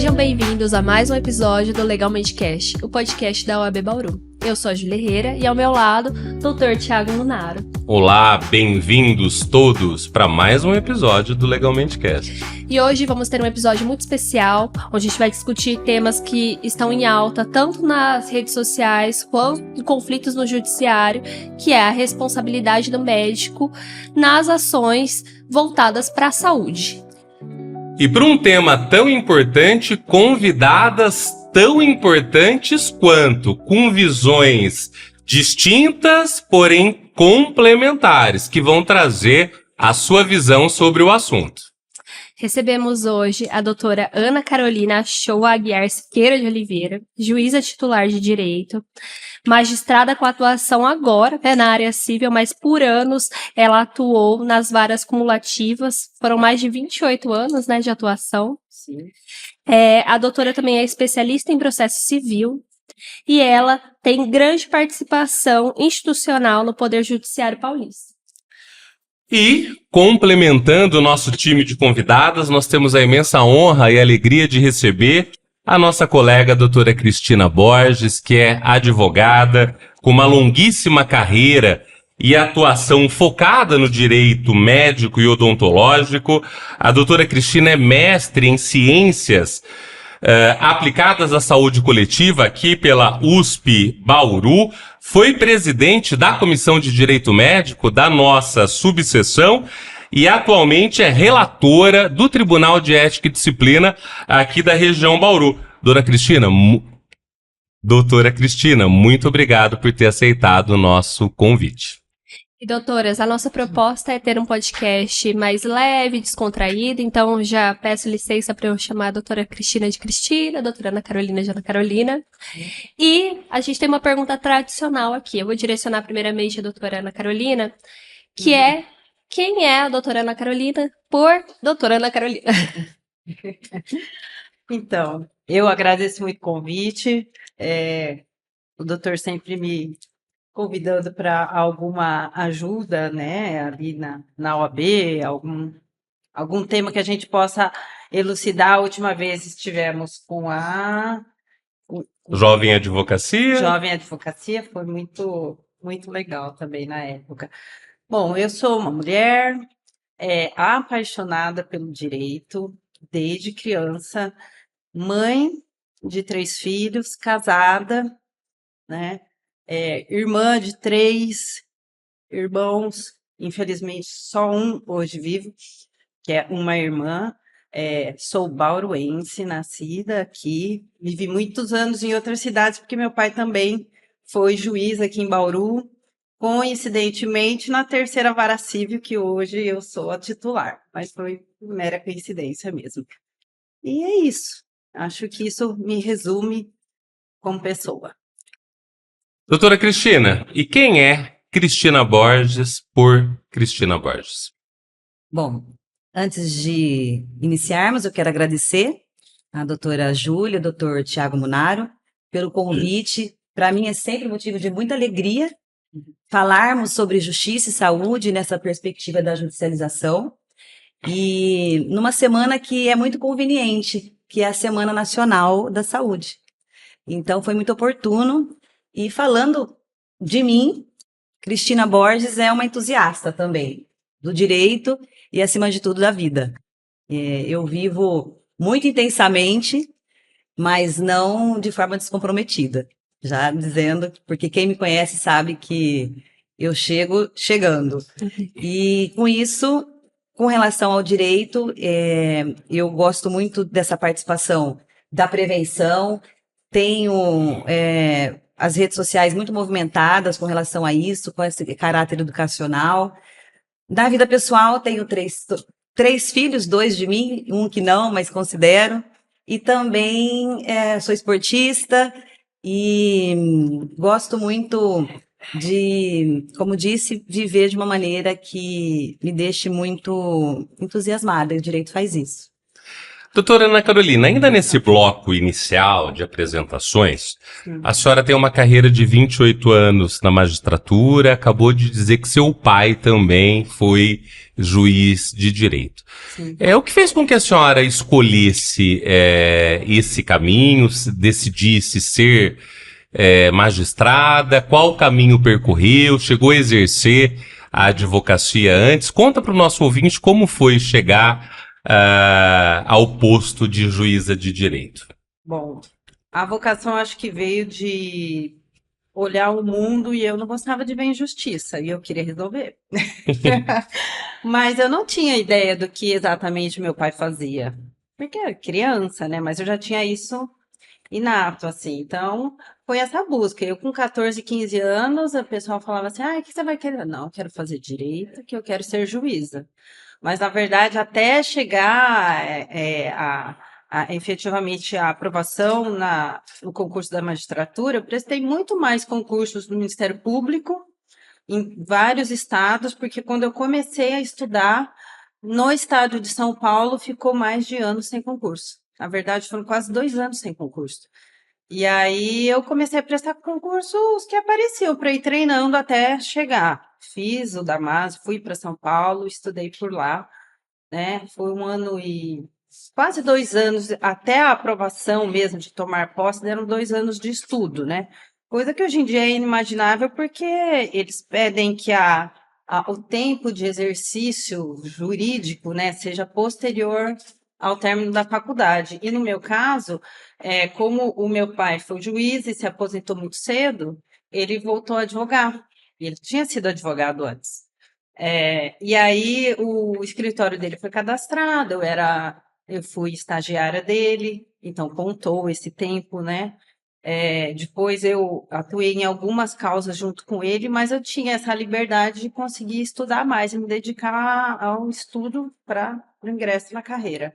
Sejam bem-vindos a mais um episódio do Legalmente Cast, o podcast da OAB Bauru. Eu sou a Júlia Herrera e ao meu lado, Dr. Thiago Munaro. Olá, bem-vindos todos para mais um episódio do Legalmente Cast. E hoje vamos ter um episódio muito especial, onde a gente vai discutir temas que estão em alta, tanto nas redes sociais quanto em conflitos no judiciário, que é a responsabilidade do médico nas ações voltadas para a saúde. E para um tema tão importante, convidadas tão importantes quanto, com visões distintas, porém complementares, que vão trazer a sua visão sobre o assunto. Recebemos hoje a doutora Ana Carolina Shoa Aguiar Siqueira de Oliveira, juíza titular de Direito, magistrada com atuação agora na área civil, mas por anos ela atuou nas varas cumulativas, foram mais de 28 anos de atuação. Sim. A doutora também é especialista em processo civil e ela tem grande participação institucional no Poder Judiciário Paulista. E, complementando o nosso time de convidadas, nós temos a imensa honra e alegria de receber a nossa colega a doutora Cristina Borges, que é advogada, com uma longuíssima carreira e atuação focada no direito médico e odontológico. A doutora Cristina é mestre em ciências aplicadas à saúde coletiva aqui pela USP Bauru, foi presidente da Comissão de Direito Médico da nossa subseção e atualmente é relatora do Tribunal de Ética e Disciplina aqui da região Bauru. Doutora Cristina, muito obrigado por ter aceitado o nosso convite. E doutoras, a nossa proposta é ter um podcast mais leve, descontraído, então já peço licença para eu chamar a doutora Cristina de Cristina, a doutora Ana Carolina de Ana Carolina. E a gente tem uma pergunta tradicional aqui, eu vou direcionar primeiramente a doutora Ana Carolina, que é: quem é a doutora Ana Carolina por doutora Ana Carolina? Então, eu agradeço muito o convite, o doutor sempre me convidando para alguma ajuda, ali na OAB, algum tema que a gente possa elucidar. A última vez estivemos com a Jovem Advocacia. Jovem Advocacia, foi muito, muito legal também na época. Bom, eu sou uma mulher apaixonada pelo direito desde criança, mãe de 3 filhos, casada, irmã de 3 irmãos, infelizmente só um hoje vivo, que é uma irmã. Sou bauruense, nascida aqui, vivi muitos anos em outras cidades, porque meu pai também foi juiz aqui em Bauru, coincidentemente na 3ª Vara Civil, que hoje eu sou a titular, mas foi mera coincidência mesmo. E é isso, acho que isso me resume como pessoa. Doutora Cristina, e quem é Cristina Borges por Cristina Borges? Bom, antes de iniciarmos, eu quero agradecer a doutora Júlia, ao doutor Thiago Munaro, pelo convite. Para mim é sempre motivo de muita alegria falarmos sobre justiça e saúde nessa perspectiva da judicialização. E numa semana que é muito conveniente, que é a Semana Nacional da Saúde. Então foi muito oportuno. E falando de mim, Cristina Borges é uma entusiasta também do direito e, acima de tudo, da vida. Eu vivo muito intensamente, mas não de forma descomprometida. Já dizendo, porque quem me conhece sabe que eu chego chegando. E com isso, com relação ao direito, eu gosto muito dessa participação da prevenção, tenho as redes sociais muito movimentadas com relação a isso, com esse caráter educacional. Na vida pessoal, tenho 3 filhos, 2 de mim, um que não, mas considero. E também sou esportista e gosto muito de, como disse, viver de uma maneira que me deixe muito entusiasmada. E o direito faz isso. Doutora Ana Carolina, ainda nesse bloco inicial de apresentações, a senhora tem uma carreira de 28 anos na magistratura, acabou de dizer que seu pai também foi juiz de direito. Sim. O que fez com que a senhora escolhesse esse caminho, decidisse ser magistrada? Qual caminho percorreu? Chegou a exercer a advocacia antes? Conta para o nosso ouvinte como foi chegar ao posto de juíza de direito. Bom, a vocação acho que veio de olhar o mundo e eu não gostava de ver injustiça e eu queria resolver. Mas eu não tinha ideia do que exatamente meu pai fazia. Porque era criança, né? Mas eu já tinha isso inato, assim. Então, foi essa busca. Eu com 14, 15 anos, o pessoal falava assim, o que você vai querer? Não, eu quero fazer direito, que eu quero ser juíza. Mas, na verdade, até chegar efetivamente a aprovação no concurso da magistratura, eu prestei muito mais concursos no Ministério Público, em vários estados, porque quando eu comecei a estudar, no estado de São Paulo, ficou mais de anos sem concurso. Na verdade, foram quase 2 anos sem concurso. E aí eu comecei a prestar concursos que apareciam para ir treinando até chegar. Fiz o Damásio, fui para São Paulo, estudei por lá, né? Foi 1 ano e quase 2 anos, até a aprovação mesmo de tomar posse, deram 2 anos de estudo, né? Coisa que hoje em dia é inimaginável, porque eles pedem que o tempo de exercício jurídico, né, seja posterior ao término da faculdade. E no meu caso, como o meu pai foi juiz e se aposentou muito cedo, ele voltou a advogar. E ele tinha sido advogado antes. E aí o escritório dele foi cadastrado, eu fui estagiária dele, então contou esse tempo, né? Depois eu atuei em algumas causas junto com ele, mas eu tinha essa liberdade de conseguir estudar mais e me dedicar ao estudo para o ingresso na carreira.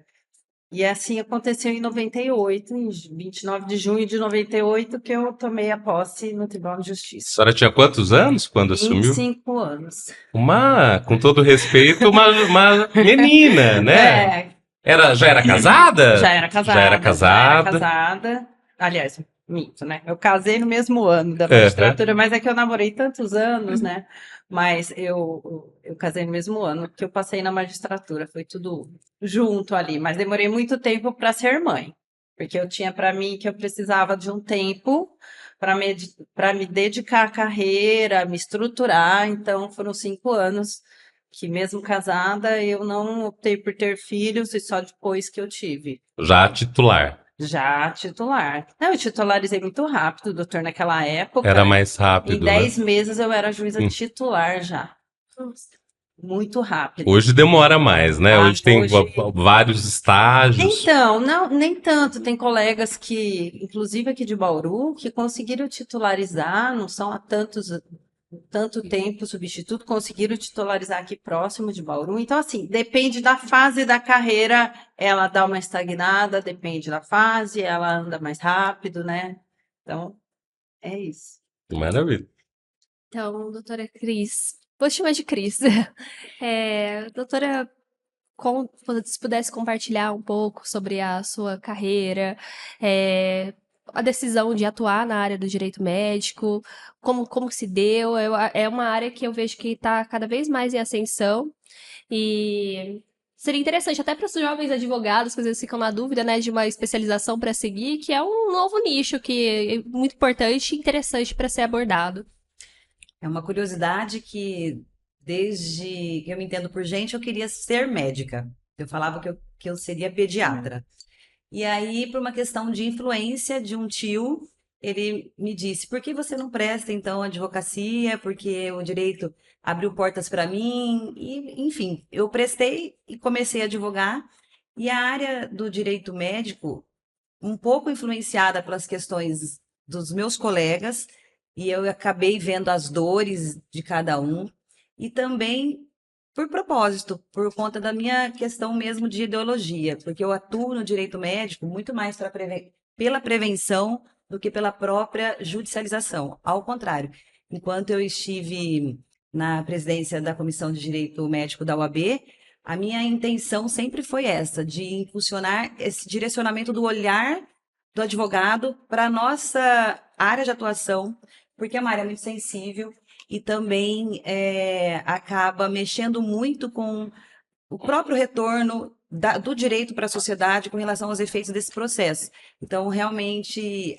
E assim aconteceu em 98, em 29 de junho de 98, que eu tomei a posse no Tribunal de A Justiça. senhora tinha quantos anos quando assumiu? 25 anos. Com todo respeito, uma menina, né? Já era casada? Já era casada. Já era casada. Já era casada. Aliás, mito, né? Eu casei no mesmo ano da magistratura, mas é que eu namorei tantos anos, né? Mas eu casei no mesmo ano que eu passei na magistratura. Foi tudo junto ali. Mas demorei muito tempo para ser mãe. Porque eu tinha para mim que eu precisava de um tempo para me dedicar à carreira, me estruturar. Então, foram 5 anos que mesmo casada, eu não optei por ter filhos e só depois que eu tive. Já titular. Já titular. Não, eu titularizei muito rápido, doutor, naquela época. Era mais rápido, Em 10 meses eu era juíza titular já. Muito rápido. Hoje demora mais, né? Hoje tem vários estágios. Então, não, nem tanto. Tem colegas que, inclusive aqui de Bauru, que conseguiram titularizar, não são há tanto tempo substituto, conseguiram titularizar aqui próximo de Bauru. Então, assim, depende da fase da carreira, ela dá uma estagnada, depende da fase, ela anda mais rápido, né? Então, é isso. Maravilha. Então, doutora Cris, vou chamar de Cris. Doutora, se pudesse compartilhar um pouco sobre a sua carreira, a decisão de atuar na área do direito médico, como se deu. É uma área que eu vejo que está cada vez mais em ascensão e seria interessante até para os jovens advogados que às vezes ficam na dúvida, né, de uma especialização para seguir, que é um novo nicho que é muito importante e interessante para ser abordado. É uma curiosidade que, desde que eu me entendo por gente, eu queria ser médica. Eu falava que eu seria pediatra. E aí, por uma questão de influência de um tio, ele me disse, por que você não presta, então, advocacia? Porque o direito abriu portas para mim. E, enfim, eu prestei e comecei a advogar. E a área do direito médico, um pouco influenciada pelas questões dos meus colegas, e eu acabei vendo as dores de cada um, e também por propósito, por conta da minha questão mesmo de ideologia, porque eu atuo no direito médico muito mais pela prevenção do que pela própria judicialização. Ao contrário, enquanto eu estive na presidência da Comissão de Direito Médico da UAB, a minha intenção sempre foi essa, de impulsionar esse direcionamento do olhar do advogado para a nossa área de atuação, porque é uma área muito sensível e também acaba mexendo muito com o próprio retorno do direito para a sociedade com relação aos efeitos desse processo. Então, realmente,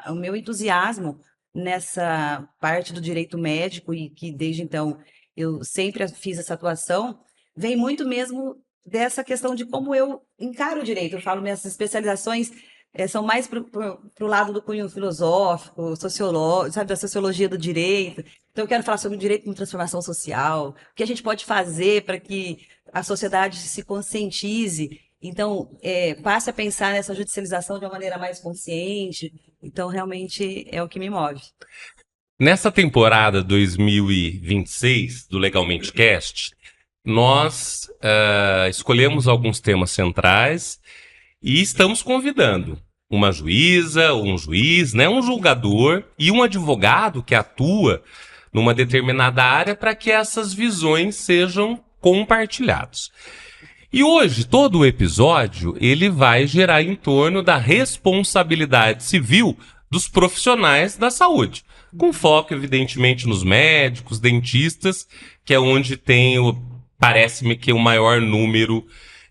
o meu entusiasmo nessa parte do direito médico, e que desde então eu sempre fiz essa atuação, vem muito mesmo dessa questão de como eu encaro o direito. Eu falo, minhas especializações são mais para o lado do cunho filosófico, sociológico, sabe, da sociologia do direito. Então, eu quero falar sobre o direito de transformação social, o que a gente pode fazer para que a sociedade se conscientize, então, passe a pensar nessa judicialização de uma maneira mais consciente. Então, realmente, é o que me move. Nessa temporada 2026 do Legalmente Cast, nós escolhemos alguns temas centrais e estamos convidando uma juíza, ou um juiz, né, um julgador e um advogado que atua numa determinada área para que essas visões sejam compartilhadas. E hoje, todo o episódio, ele vai girar em torno da responsabilidade civil dos profissionais da saúde, com foco, evidentemente, nos médicos, dentistas, que é onde tem, parece-me que, o maior número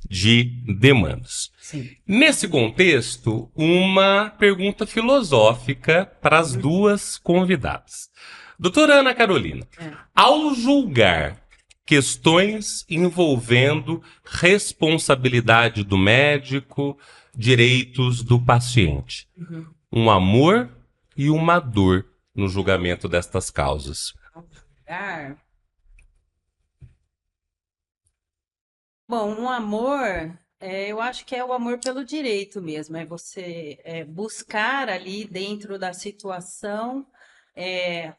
de demandas. Sim. Nesse contexto, uma pergunta filosófica para as duas convidadas. Doutora Ana Carolina, ao julgar questões envolvendo responsabilidade do médico, direitos do paciente, um amor e uma dor no julgamento destas causas. Bom, um amor, eu acho que é o amor pelo direito mesmo, é você buscar ali dentro da situação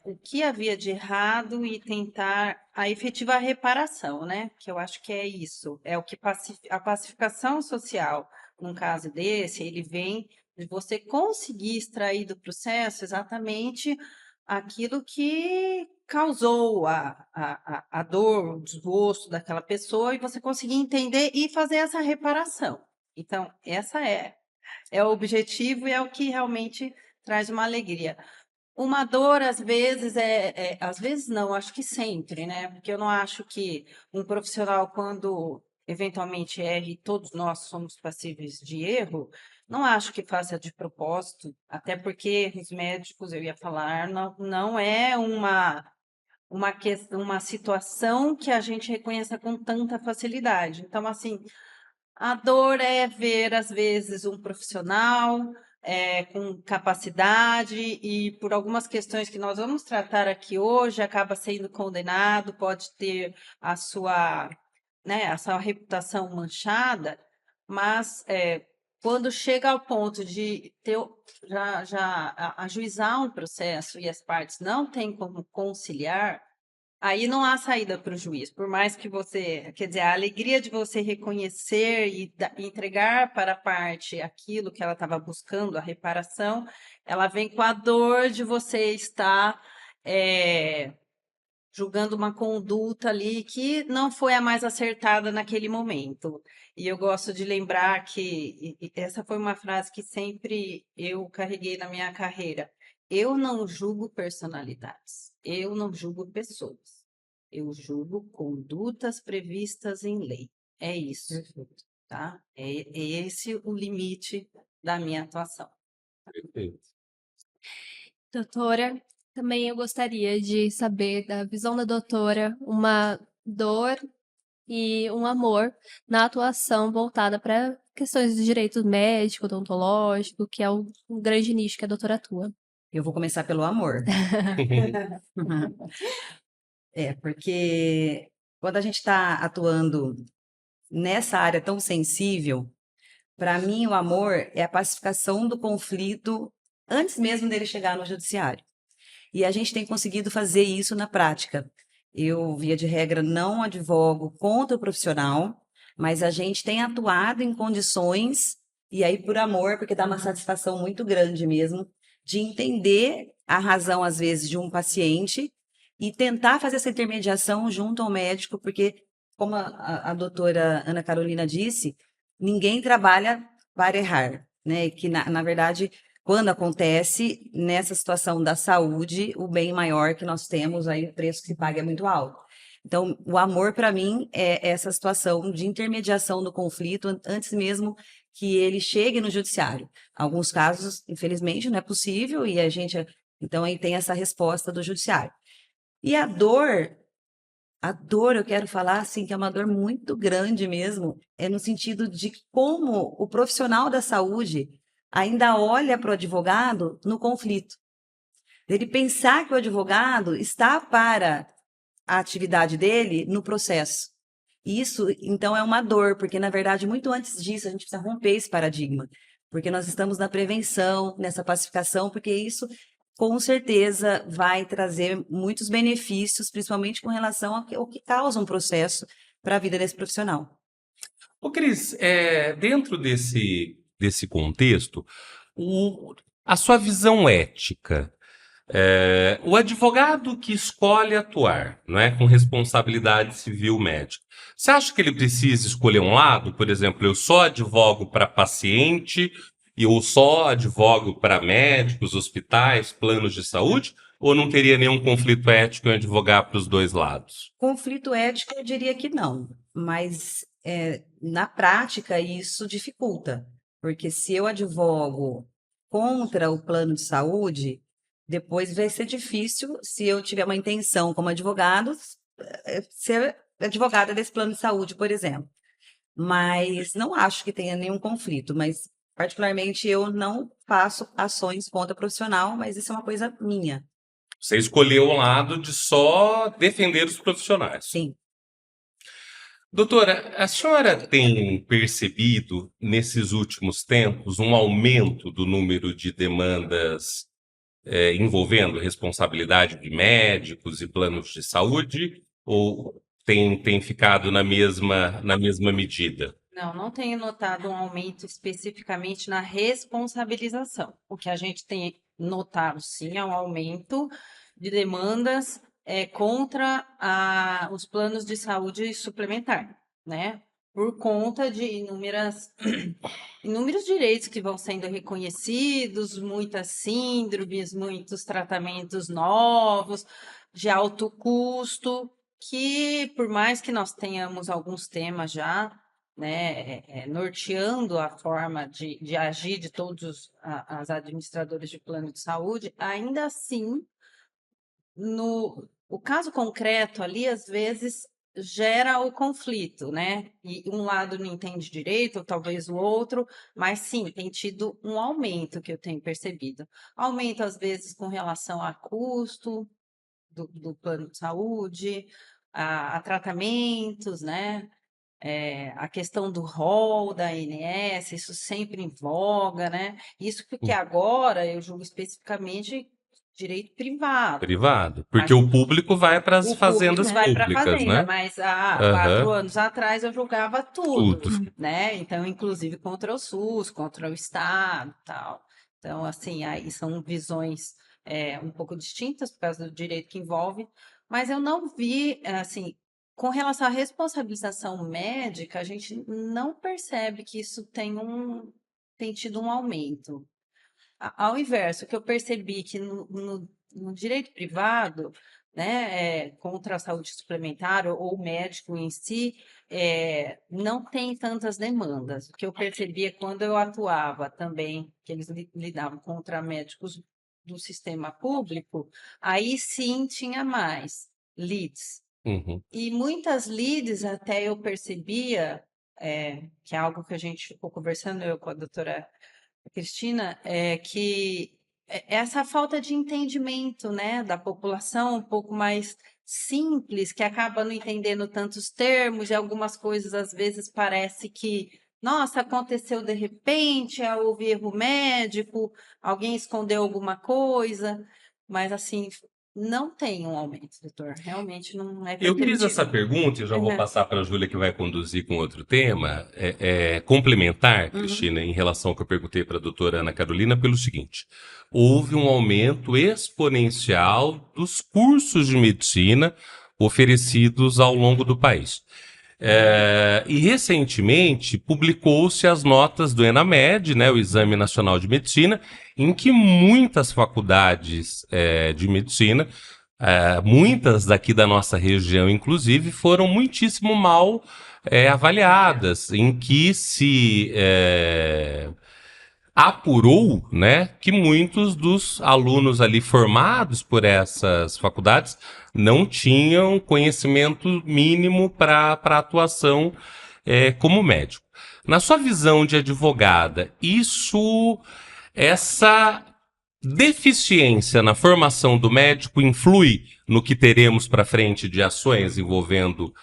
o que havia de errado e tentar a efetiva reparação, né? Que eu acho que é isso, é o que a pacificação social, num caso desse, ele vem de você conseguir extrair do processo exatamente aquilo que causou a dor, o desgosto daquela pessoa e você conseguir entender e fazer essa reparação. Então, essa é o objetivo e é o que realmente traz uma alegria. Uma dor, às vezes, às vezes não, acho que sempre, né? Porque eu não acho que um profissional, quando eventualmente erre, todos nós somos passíveis de erro, não acho que faça de propósito, até porque os médicos, eu ia falar, não é uma situação que a gente reconheça com tanta facilidade. Então, assim, a dor é ver, às vezes, um profissional com capacidade e, por algumas questões que nós vamos tratar aqui hoje, acaba sendo condenado, pode ter a sua reputação manchada, mas quando chega ao ponto de já ajuizar um processo e as partes não têm como conciliar, aí não há saída para o juiz, por mais que você, quer dizer, a alegria de você reconhecer e entregar para a parte aquilo que ela estava buscando, a reparação, ela vem com a dor de você estar julgando uma conduta ali que não foi a mais acertada naquele momento. E eu gosto de lembrar que essa foi uma frase que sempre eu carreguei na minha carreira. Eu não julgo personalidades, eu não julgo pessoas, eu julgo condutas previstas em lei. É isso, tá? É esse o limite da minha atuação. Perfeito. Doutora, também eu gostaria de saber da visão da doutora uma dor e um amor na atuação voltada para questões de direito médico, odontológico, que é um grande nicho que a doutora atua. Eu vou começar pelo amor. Porque quando a gente está atuando nessa área tão sensível, para mim o amor é a pacificação do conflito antes mesmo dele chegar no judiciário. E a gente tem conseguido fazer isso na prática. Eu, via de regra, não advogo contra o profissional, mas a gente tem atuado em condições, e aí por amor, porque dá uma satisfação muito grande mesmo, de entender a razão, às vezes, de um paciente e tentar fazer essa intermediação junto ao médico, porque como a doutora Ana Carolina disse, ninguém trabalha para errar, né? E que, na verdade, quando acontece nessa situação da saúde, o bem maior que nós temos, aí o preço que se paga é muito alto. Então, o amor, para mim, é essa situação de intermediação do conflito antes mesmo que ele chegue no judiciário. Alguns casos, infelizmente, não é possível e a gente, então, aí tem essa resposta do judiciário. E a dor, eu quero falar assim que é uma dor muito grande mesmo, é no sentido de como o profissional da saúde ainda olha para o advogado no conflito. Ele pensar que o advogado está para a atividade dele no processo. Isso, então, é uma dor, porque, na verdade, muito antes disso, a gente precisa romper esse paradigma, porque nós estamos na prevenção, nessa pacificação, porque isso, com certeza, vai trazer muitos benefícios, principalmente com relação ao que causa um processo para a vida desse profissional. Ô, Cris, dentro desse contexto, a sua visão ética, o advogado que escolhe atuar, não é, com responsabilidade civil médica, você acha que ele precisa escolher um lado? Por exemplo, eu só advogo para paciente e eu só advogo para médicos, hospitais, planos de saúde? Ou não teria nenhum conflito ético em advogar para os dois lados? Conflito ético, eu diria que não, mas na prática isso dificulta, porque se eu advogo contra o plano de saúde, depois vai ser difícil, se eu tiver uma intenção como advogado, ser advogada desse plano de saúde, por exemplo. Mas não acho que tenha nenhum conflito, mas particularmente eu não faço ações contra profissional, mas isso é uma coisa minha. Você escolheu o lado de só defender os profissionais. Sim. Doutora, a senhora tem percebido nesses últimos tempos um aumento do número de demandas envolvendo responsabilidade de médicos e planos de saúde? Ou tem ficado na mesma medida? Não tenho notado um aumento especificamente na responsabilização. O que a gente tem notado, sim, é um aumento de demandas contra os planos de saúde suplementar, né? Por conta de inúmeros direitos que vão sendo reconhecidos, muitas síndromes, muitos tratamentos novos, de alto custo, que por mais que nós tenhamos alguns temas já, né, norteando a forma de agir de todos as administradores de plano de saúde, ainda assim, o caso concreto ali, às vezes, gera o conflito, né? E um lado não entende direito, ou talvez o outro, mas sim, tem tido um aumento que eu tenho percebido. Aumento, às vezes, com relação a custo do plano de saúde, a tratamentos, né? A questão do rol da ANS, isso sempre em voga, né? Isso porque agora eu julgo especificamente direito privado. Privado. Porque o público vai para as fazendas vai para a públicas, fazenda, né? mas há Aham. 4 anos atrás eu julgava tudo, Tudo. né? Então, inclusive contra o SUS, contra o Estado, tal. Então, assim, aí são visões um pouco distintas por causa do direito que envolve, mas eu não vi, assim, com relação à responsabilização médica, a gente não percebe que isso tem tido um aumento. Ao inverso, o que eu percebi que no direito privado, né, contra a saúde suplementar ou o médico em si, não tem tantas demandas. O que eu percebia quando eu atuava também, que eles lidavam contra médicos do sistema público, aí sim tinha mais leads. Uhum. E muitas leads até eu percebia, que é algo que a gente ficou conversando, eu com a doutora Cristina, que essa falta de entendimento, né, da população um pouco mais simples, que acaba não entendendo tantos termos e algumas coisas às vezes parece que, nossa, aconteceu de repente, houve erro médico, alguém escondeu alguma coisa, mas assim, não tem um aumento, doutor, realmente não é Eu fiz essa perceptível. pergunta e já vou Uhum. passar para a Júlia, que vai conduzir com outro tema, complementar, Uhum. Cristina, em relação ao que eu perguntei para a doutora Ana Carolina, pelo seguinte: houve um aumento exponencial dos cursos de medicina oferecidos ao longo do país. E recentemente publicou-se as notas do ENAMED, né, o Exame Nacional de Medicina, em que muitas faculdades de medicina, muitas daqui da nossa região, inclusive, foram muitíssimo mal avaliadas, em que se apurou, né, que muitos dos alunos ali formados por essas faculdades não tinham conhecimento mínimo para atuação como médico. Na sua visão de advogada, essa deficiência na formação do médico influi no que teremos para frente de ações envolvendo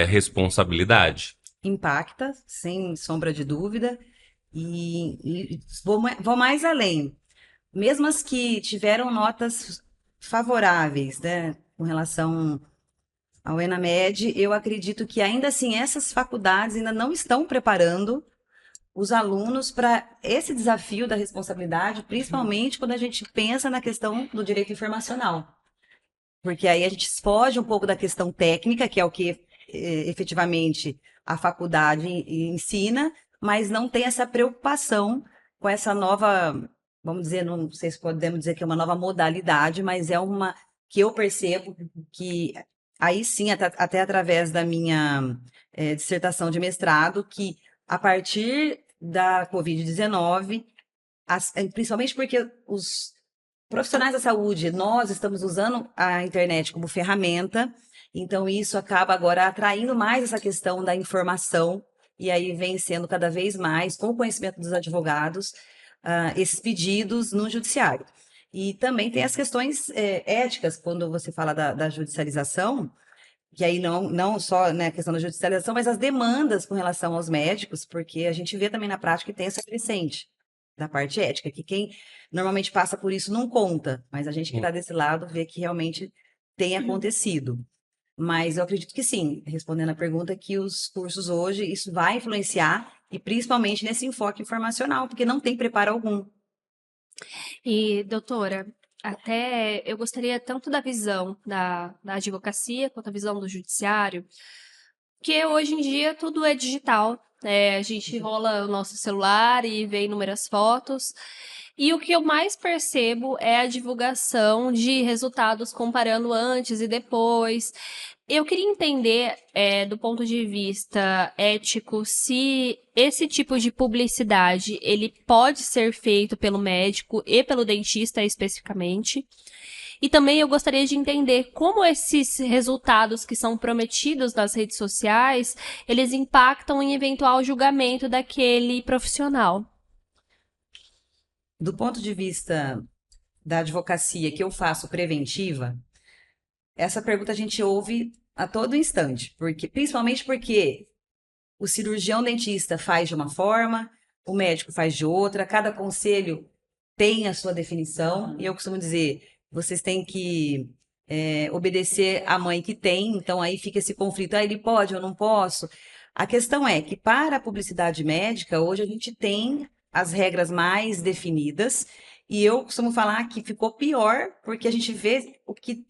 responsabilidade? Impacta, sem sombra de dúvida, e vou mais além. Mesmo as que tiveram notas favoráveis, né, com relação ao ENAMED, eu acredito que ainda assim essas faculdades ainda não estão preparando os alunos para esse desafio da responsabilidade, principalmente quando a gente pensa na questão do direito informacional. Porque aí a gente foge um pouco da questão técnica, que é o que efetivamente a faculdade ensina, mas não tem essa preocupação com essa nova, vamos dizer, não sei se podemos dizer que é uma nova modalidade, mas é uma que eu percebo que aí sim, até através da minha dissertação de mestrado, que a partir da Covid-19, principalmente porque os profissionais da saúde, nós estamos usando a internet como ferramenta, então isso acaba agora atraindo mais essa questão da informação, e aí vem sendo cada vez mais, com o conhecimento dos advogados, esses pedidos no judiciário. E também tem as questões éticas, quando você fala da judicialização, que aí não só né, a questão da judicialização, mas as demandas com relação aos médicos, porque a gente vê também na prática que tem essa crescente da parte ética, que quem normalmente passa por isso não conta, mas a gente que está desse lado vê que realmente tem acontecido. Mas eu acredito que sim, respondendo a pergunta, que os cursos hoje, isso vai influenciar, e principalmente nesse enfoque informacional, porque não tem preparo algum. E, doutora, até eu gostaria tanto da visão da advocacia quanto a visão do judiciário, que hoje em dia tudo é digital. A gente rola o nosso celular e vê inúmeras fotos. E o que eu mais percebo é a divulgação de resultados comparando antes e depois. Eu queria entender, do ponto de vista ético, se esse tipo de publicidade ele pode ser feito pelo médico e pelo dentista especificamente. E também eu gostaria de entender como esses resultados que são prometidos nas redes sociais, eles impactam em eventual julgamento daquele profissional. Do ponto de vista da advocacia que eu faço preventiva, essa pergunta a gente ouve a todo instante, principalmente porque o cirurgião dentista faz de uma forma, o médico faz de outra, cada conselho tem a sua definição, e eu costumo dizer, vocês têm que obedecer à mãe que tem, então aí fica esse conflito, ele pode, eu não posso. A questão é que para a publicidade médica, hoje a gente tem as regras mais definidas, e eu costumo falar que ficou pior, porque a gente vê o que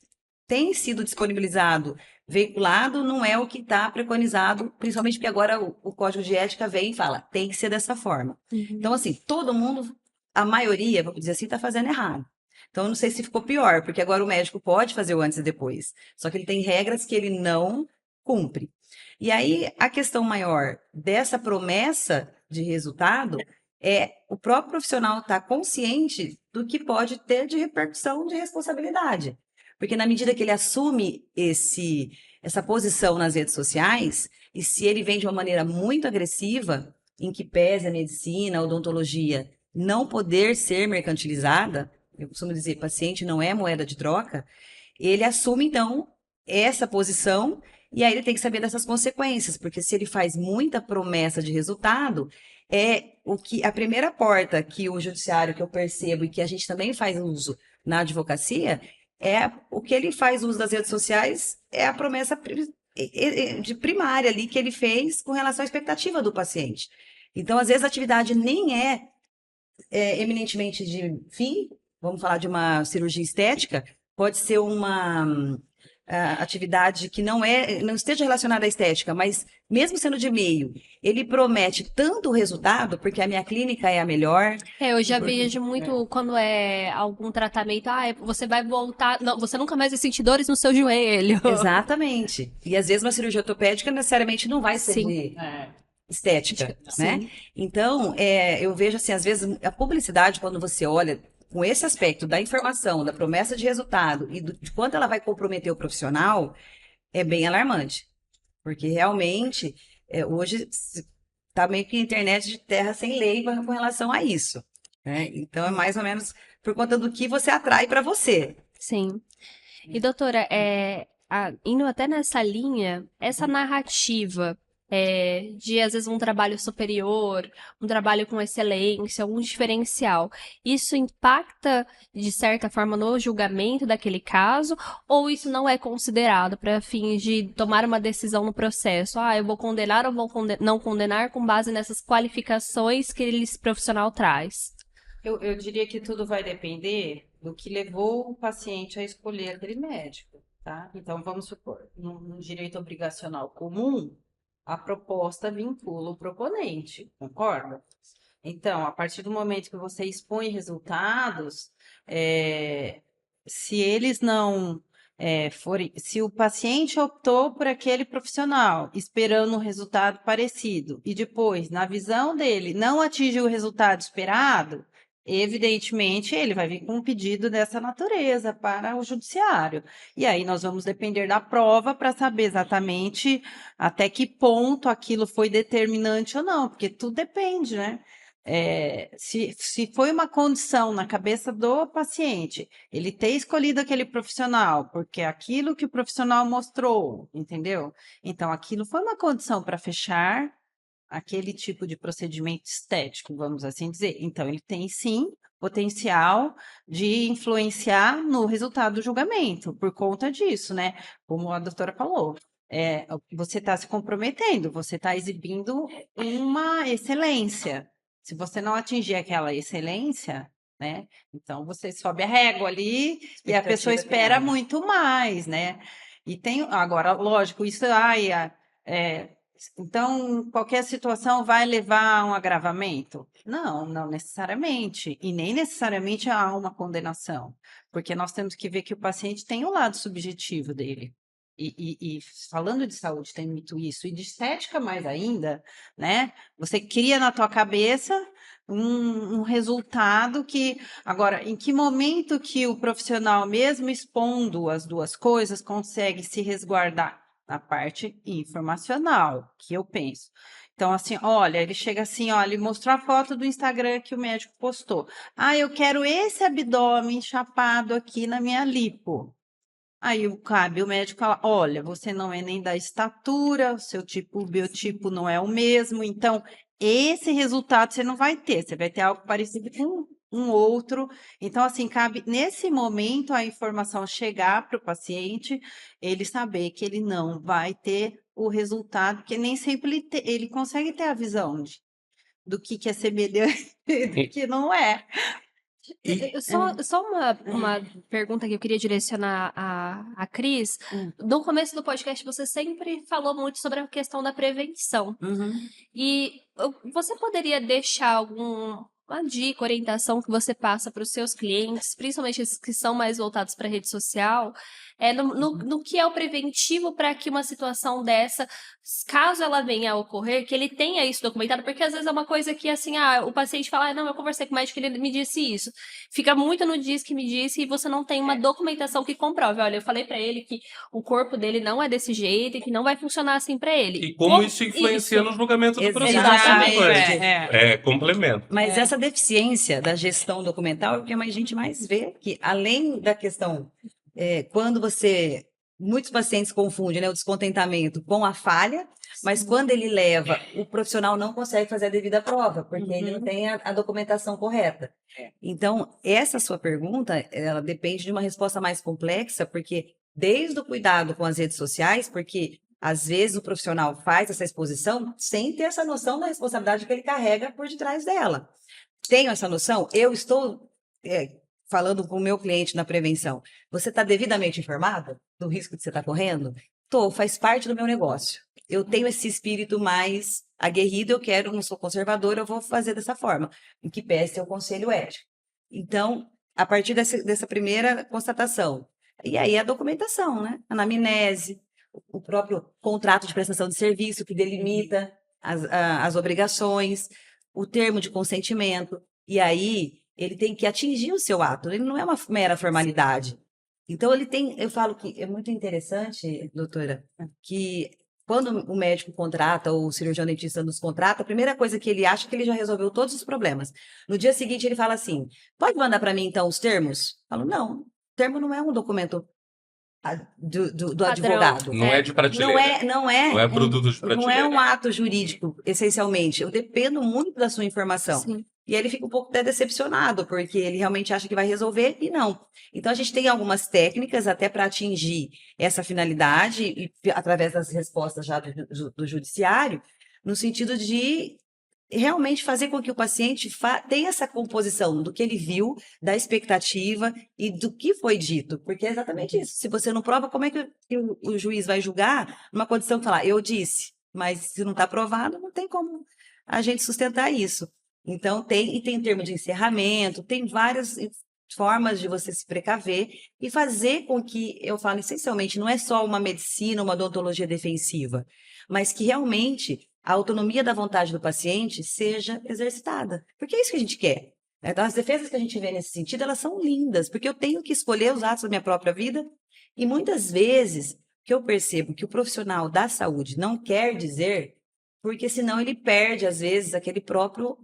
tem sido disponibilizado, veiculado, não é o que está preconizado, principalmente porque agora o Código de Ética vem e fala, tem que ser dessa forma. Uhum. Então, assim, todo mundo, a maioria, vamos dizer assim, está fazendo errado. Então, eu não sei se ficou pior, porque agora o médico pode fazer o antes e depois, só que ele tem regras que ele não cumpre. E aí, a questão maior dessa promessa de resultado é o próprio profissional estar consciente do que pode ter de repercussão de responsabilidade. Porque na medida que ele assume essa posição nas redes sociais, e se ele vem de uma maneira muito agressiva, em que pese a medicina, a odontologia, não poder ser mercantilizada, eu costumo dizer, paciente não é moeda de troca, ele assume, então, essa posição, e aí ele tem que saber dessas consequências, porque se ele faz muita promessa de resultado, a primeira porta que o judiciário, que eu percebo, e que a gente também faz uso na advocacia, o que ele faz uso das redes sociais é a promessa de primária ali que ele fez com relação à expectativa do paciente. Então, às vezes, a atividade nem é eminentemente de fim, vamos falar de uma cirurgia estética, pode ser atividade que não esteja relacionada à estética, mas mesmo sendo de meio, ele promete tanto o resultado, porque a minha clínica é a melhor. Eu já vejo muito quando é algum tratamento, você vai voltar, não, você nunca mais vai sentir dores no seu joelho. Exatamente. E às vezes uma cirurgia ortopédica necessariamente não vai ser Sim. de estética, né? Sim. Então, eu vejo assim, às vezes a publicidade, quando você olha com esse aspecto da informação, da promessa de resultado e de quanto ela vai comprometer o profissional, é bem alarmante. Porque realmente, hoje está meio que internet de terra sem lei com relação a isso, né? Então, é mais ou menos por conta do que você atrai para você. Sim. E doutora, indo até nessa linha, essa narrativa de às vezes um trabalho superior, um trabalho com excelência, algum diferencial, isso impacta de certa forma no julgamento daquele caso, ou isso não é considerado para fins de tomar uma decisão no processo? Eu vou condenar ou vou não condenar com base nessas qualificações que esse profissional traz? Eu diria que tudo vai depender do que levou o paciente a escolher aquele médico, tá? Então, vamos supor, no direito obrigacional comum, a proposta vincula o proponente, concorda? Então, a partir do momento que você expõe resultados, se eles não forem, se o paciente optou por aquele profissional, esperando um resultado parecido, e depois, na visão dele, não atingiu o resultado esperado, evidentemente, ele vai vir com um pedido dessa natureza para o judiciário. E aí nós vamos depender da prova para saber exatamente até que ponto aquilo foi determinante ou não, porque tudo depende, né? Se foi uma condição na cabeça do paciente, ele ter escolhido aquele profissional, porque é aquilo que o profissional mostrou, entendeu? Então, aquilo foi uma condição para fechar aquele tipo de procedimento estético, vamos assim dizer. Então, ele tem sim potencial de influenciar no resultado do julgamento, por conta disso, né? Como a doutora falou. Você está se comprometendo, você está exibindo uma excelência. Se você não atingir aquela excelência, né? Então você sobe a régua ali e a pessoa espera muito mais, né? E tem agora, lógico, isso então, qualquer situação vai levar a um agravamento? Não, não necessariamente. E nem necessariamente a uma condenação. Porque nós temos que ver que o paciente tem o lado subjetivo dele. E falando de saúde, tem muito isso. E de estética mais ainda, né? Você cria na tua cabeça um resultado que... Agora, em que momento que o profissional, mesmo expondo as duas coisas, consegue se resguardar? Na parte informacional, que eu penso. Então, assim, olha, ele chega assim, olha, ele mostrou a foto do Instagram que o médico postou. Eu quero esse abdômen chapado aqui na minha lipo. Aí cabe o médico falar, olha, você não é nem da estatura, o seu biotipo não é o mesmo, então esse resultado você não vai ter, você vai ter algo parecido com um outro. Então, assim, cabe nesse momento a informação chegar para o paciente, ele saber que ele não vai ter o resultado, porque nem sempre ele consegue ter a visão do que é semelhante e do que não é. Só uma pergunta que eu queria direcionar a Cris. No começo do podcast, você sempre falou muito sobre a questão da prevenção. E você poderia deixar alguma dica, orientação que você passa para os seus clientes, principalmente esses que são mais voltados para a rede social, no que é o preventivo para que uma situação dessa, caso ela venha a ocorrer, que ele tenha isso documentado, porque às vezes é uma coisa que, assim, o paciente fala, não, eu conversei com o médico, ele me disse isso. Fica muito no diz que me disse e você não tem uma documentação que comprove. Olha, eu falei para ele que o corpo dele não é desse jeito e que não vai funcionar assim para ele. E como isso influencia no julgamento do processo. Exatamente. Complemento. Mas essa deficiência da gestão documental é o que a gente mais vê, que além da questão, quando muitos pacientes confundem, né, o descontentamento com a falha, mas quando ele leva, o profissional não consegue fazer a devida prova, porque ele não tem a documentação correta. Então, essa sua pergunta, ela depende de uma resposta mais complexa, porque desde o cuidado com as redes sociais, porque às vezes o profissional faz essa exposição sem ter essa noção da responsabilidade que ele carrega por detrás dela. Tenho essa noção? Eu estou falando com o meu cliente na prevenção, você está devidamente informado do risco que você está correndo? Tô, faz parte do meu negócio. Eu tenho esse espírito mais aguerrido, eu quero, não sou conservador, eu vou fazer dessa forma, em que pese o conselho ético. Então, a partir dessa primeira constatação, e aí a documentação, né? A anamnese, o próprio contrato de prestação de serviço que delimita as obrigações, o termo de consentimento, e aí ele tem que atingir o seu ato, ele não é uma mera formalidade. Então ele tem, eu falo que é muito interessante, doutora, que quando o médico contrata ou o cirurgião dentista nos contrata, a primeira coisa que ele acha é que ele já resolveu todos os problemas. No dia seguinte ele fala assim: pode mandar para mim então os termos? Eu falo, não, o termo não é um documento do Padrão. advogado. Não é de prateleira. Não Não é produto de não é prateleira. um ato jurídico, essencialmente. Eu dependo muito da sua informação. Sim. E aí ele fica um pouco até decepcionado, porque ele realmente acha que vai resolver e não. Então, a gente tem algumas técnicas até para atingir essa finalidade, e, através das respostas já do judiciário, no sentido de realmente fazer com que o paciente tenha essa composição do que ele viu, da expectativa e do que foi dito. Porque é exatamente isso. Se você não prova, como é que o juiz vai julgar numa condição de falar, eu disse, mas se não está provado, não tem como a gente sustentar isso. Então, tem termo de encerramento, tem várias formas de você se precaver e fazer com que, eu falo essencialmente, não é só uma medicina, uma odontologia defensiva, mas que realmente a autonomia da vontade do paciente seja exercitada. Porque é isso que a gente quer. Então, as defesas que a gente vê nesse sentido, elas são lindas, porque eu tenho que escolher os atos da minha própria vida e muitas vezes que eu percebo que o profissional da saúde não quer dizer, porque senão ele perde, às vezes, aquele próprio...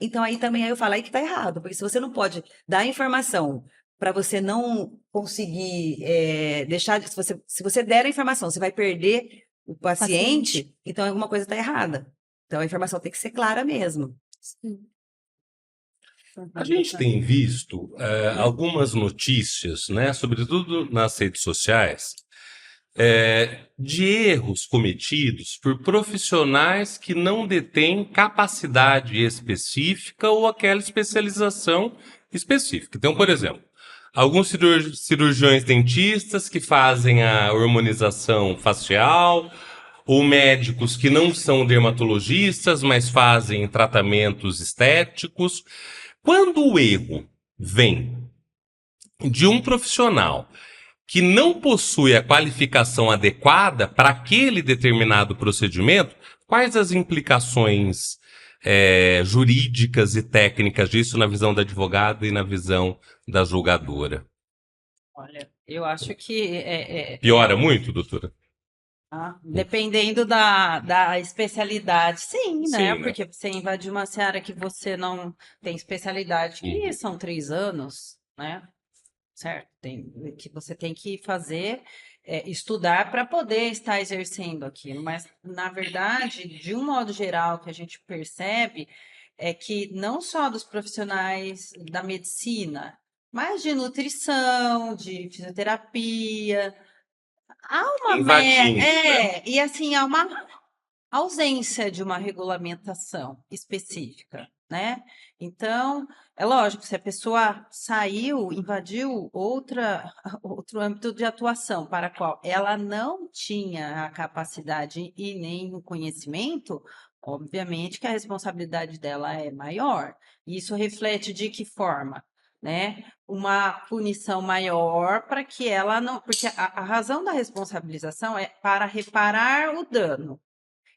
Então, aí também eu falo aí que está errado, porque se você não pode dar informação para você não conseguir deixar... Se você der a informação, você vai perder o paciente, então alguma coisa está errada. Então, a informação tem que ser clara mesmo. Sim. A gente tem visto algumas notícias, né, sobretudo nas redes sociais, de erros cometidos por profissionais que não detêm capacidade específica ou aquela especialização específica. Então, por exemplo, alguns cirurgiões dentistas que fazem a hormonização facial, ou médicos que não são dermatologistas, mas fazem tratamentos estéticos. Quando o erro vem de um profissional que não possui a qualificação adequada para aquele determinado procedimento, quais as implicações jurídicas e técnicas disso na visão da advogada e na visão da julgadora? Olha, eu acho que Piora muito, doutora? dependendo da especialidade, sim, né? Sim, né? Porque você invadir uma seara que você não tem especialidade, que são 3 anos, né? Certo? Que você tem que fazer, estudar para poder estar exercendo aquilo. Mas, na verdade, de um modo geral, o que a gente percebe é que não só dos profissionais da medicina, mas de nutrição, de fisioterapia, há uma Invadindo, né? e assim, há uma ausência de uma regulamentação específica, né? Então, é lógico, se a pessoa saiu, invadiu outro âmbito de atuação para a qual ela não tinha a capacidade e nem o conhecimento, obviamente que a responsabilidade dela é maior. Isso reflete de que forma? Né? Uma punição maior para que ela não... Porque a razão da responsabilização é para reparar o dano.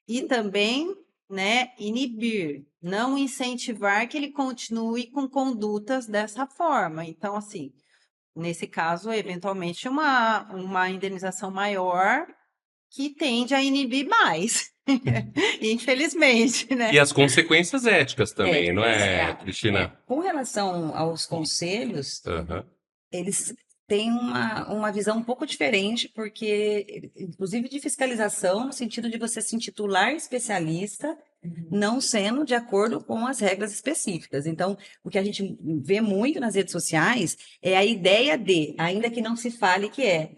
E também, né, inibir, não incentivar que ele continue com condutas dessa forma. Então, assim, nesse caso, eventualmente, uma indenização maior que tende a inibir mais, infelizmente, né? E as consequências éticas também, não é, Cristina? Com relação aos conselhos, eles têm uma visão um pouco diferente, porque, inclusive de fiscalização, no sentido de você se intitular especialista, não sendo de acordo com as regras específicas. Então, o que a gente vê muito nas redes sociais é a ideia de, ainda que não se fale que é.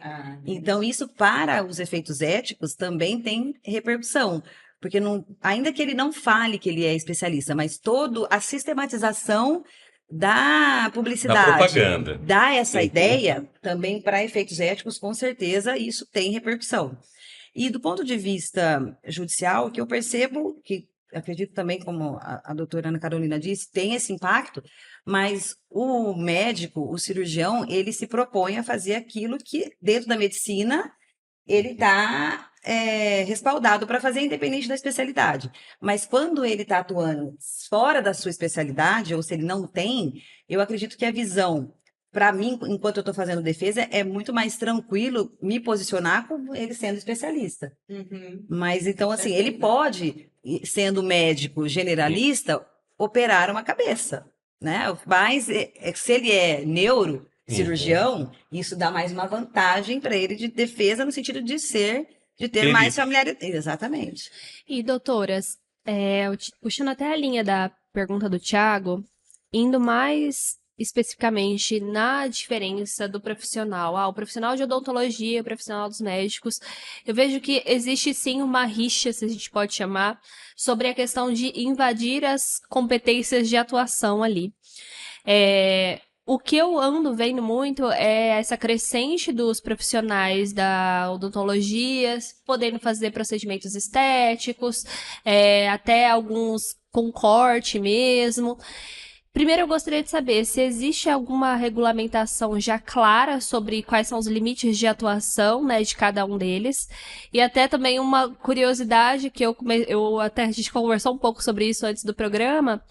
Então, isso para os efeitos éticos também tem repercussão. Porque ainda que ele não fale que ele é especialista, mas toda a sistematização da Da publicidade, propaganda. dá essa Uhum. ideia, também para efeitos éticos, com certeza isso tem repercussão. E do ponto de vista judicial, o que eu percebo, que acredito também, como a doutora Ana Carolina disse, tem esse impacto, mas o médico, o cirurgião, ele se propõe a fazer aquilo que, dentro da medicina, ele está respaldado para fazer, independente da especialidade. Mas quando ele está atuando fora da sua especialidade, ou se ele não tem, eu acredito que a visão, para mim, enquanto eu estou fazendo defesa, é muito mais tranquilo me posicionar como ele sendo especialista. Mas então, assim, ele pode, sendo médico generalista, operar uma cabeça, né? Mas se ele é neurocirurgião, isso dá mais uma vantagem para ele de defesa no sentido de ter mais Perito. familiaridade. Exatamente. E, doutoras, puxando até a linha da pergunta do Thiago, indo mais especificamente na diferença do profissional, o profissional de odontologia, o profissional dos médicos, eu vejo que existe sim uma rixa, se a gente pode chamar, sobre a questão de invadir as competências de atuação ali. O que eu ando vendo muito é essa crescente dos profissionais da odontologia podendo fazer procedimentos estéticos, até alguns com corte mesmo. Primeiro, eu gostaria de saber se existe alguma regulamentação já clara sobre quais são os limites de atuação, né, de cada um deles. E até também uma curiosidade que até a gente conversou um pouco sobre isso antes do programa,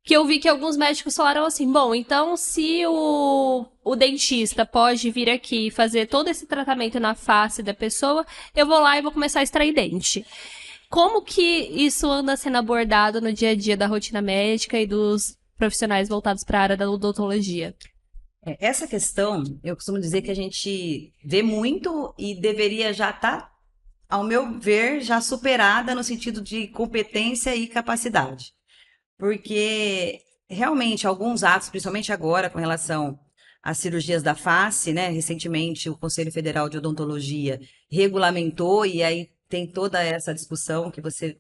que eu vi que alguns médicos falaram assim, bom, então se o dentista pode vir aqui e fazer todo esse tratamento na face da pessoa, eu vou lá e vou começar a extrair dente. Como que isso anda sendo abordado no dia a dia da rotina médica e dos profissionais voltados para a área da odontologia? Essa questão, eu costumo dizer que a gente vê muito e deveria já estar, ao meu ver, já superada no sentido de competência e capacidade. Porque realmente alguns atos, principalmente agora com relação às cirurgias da face, né? Recentemente o Conselho Federal de Odontologia regulamentou e aí tem toda essa discussão que você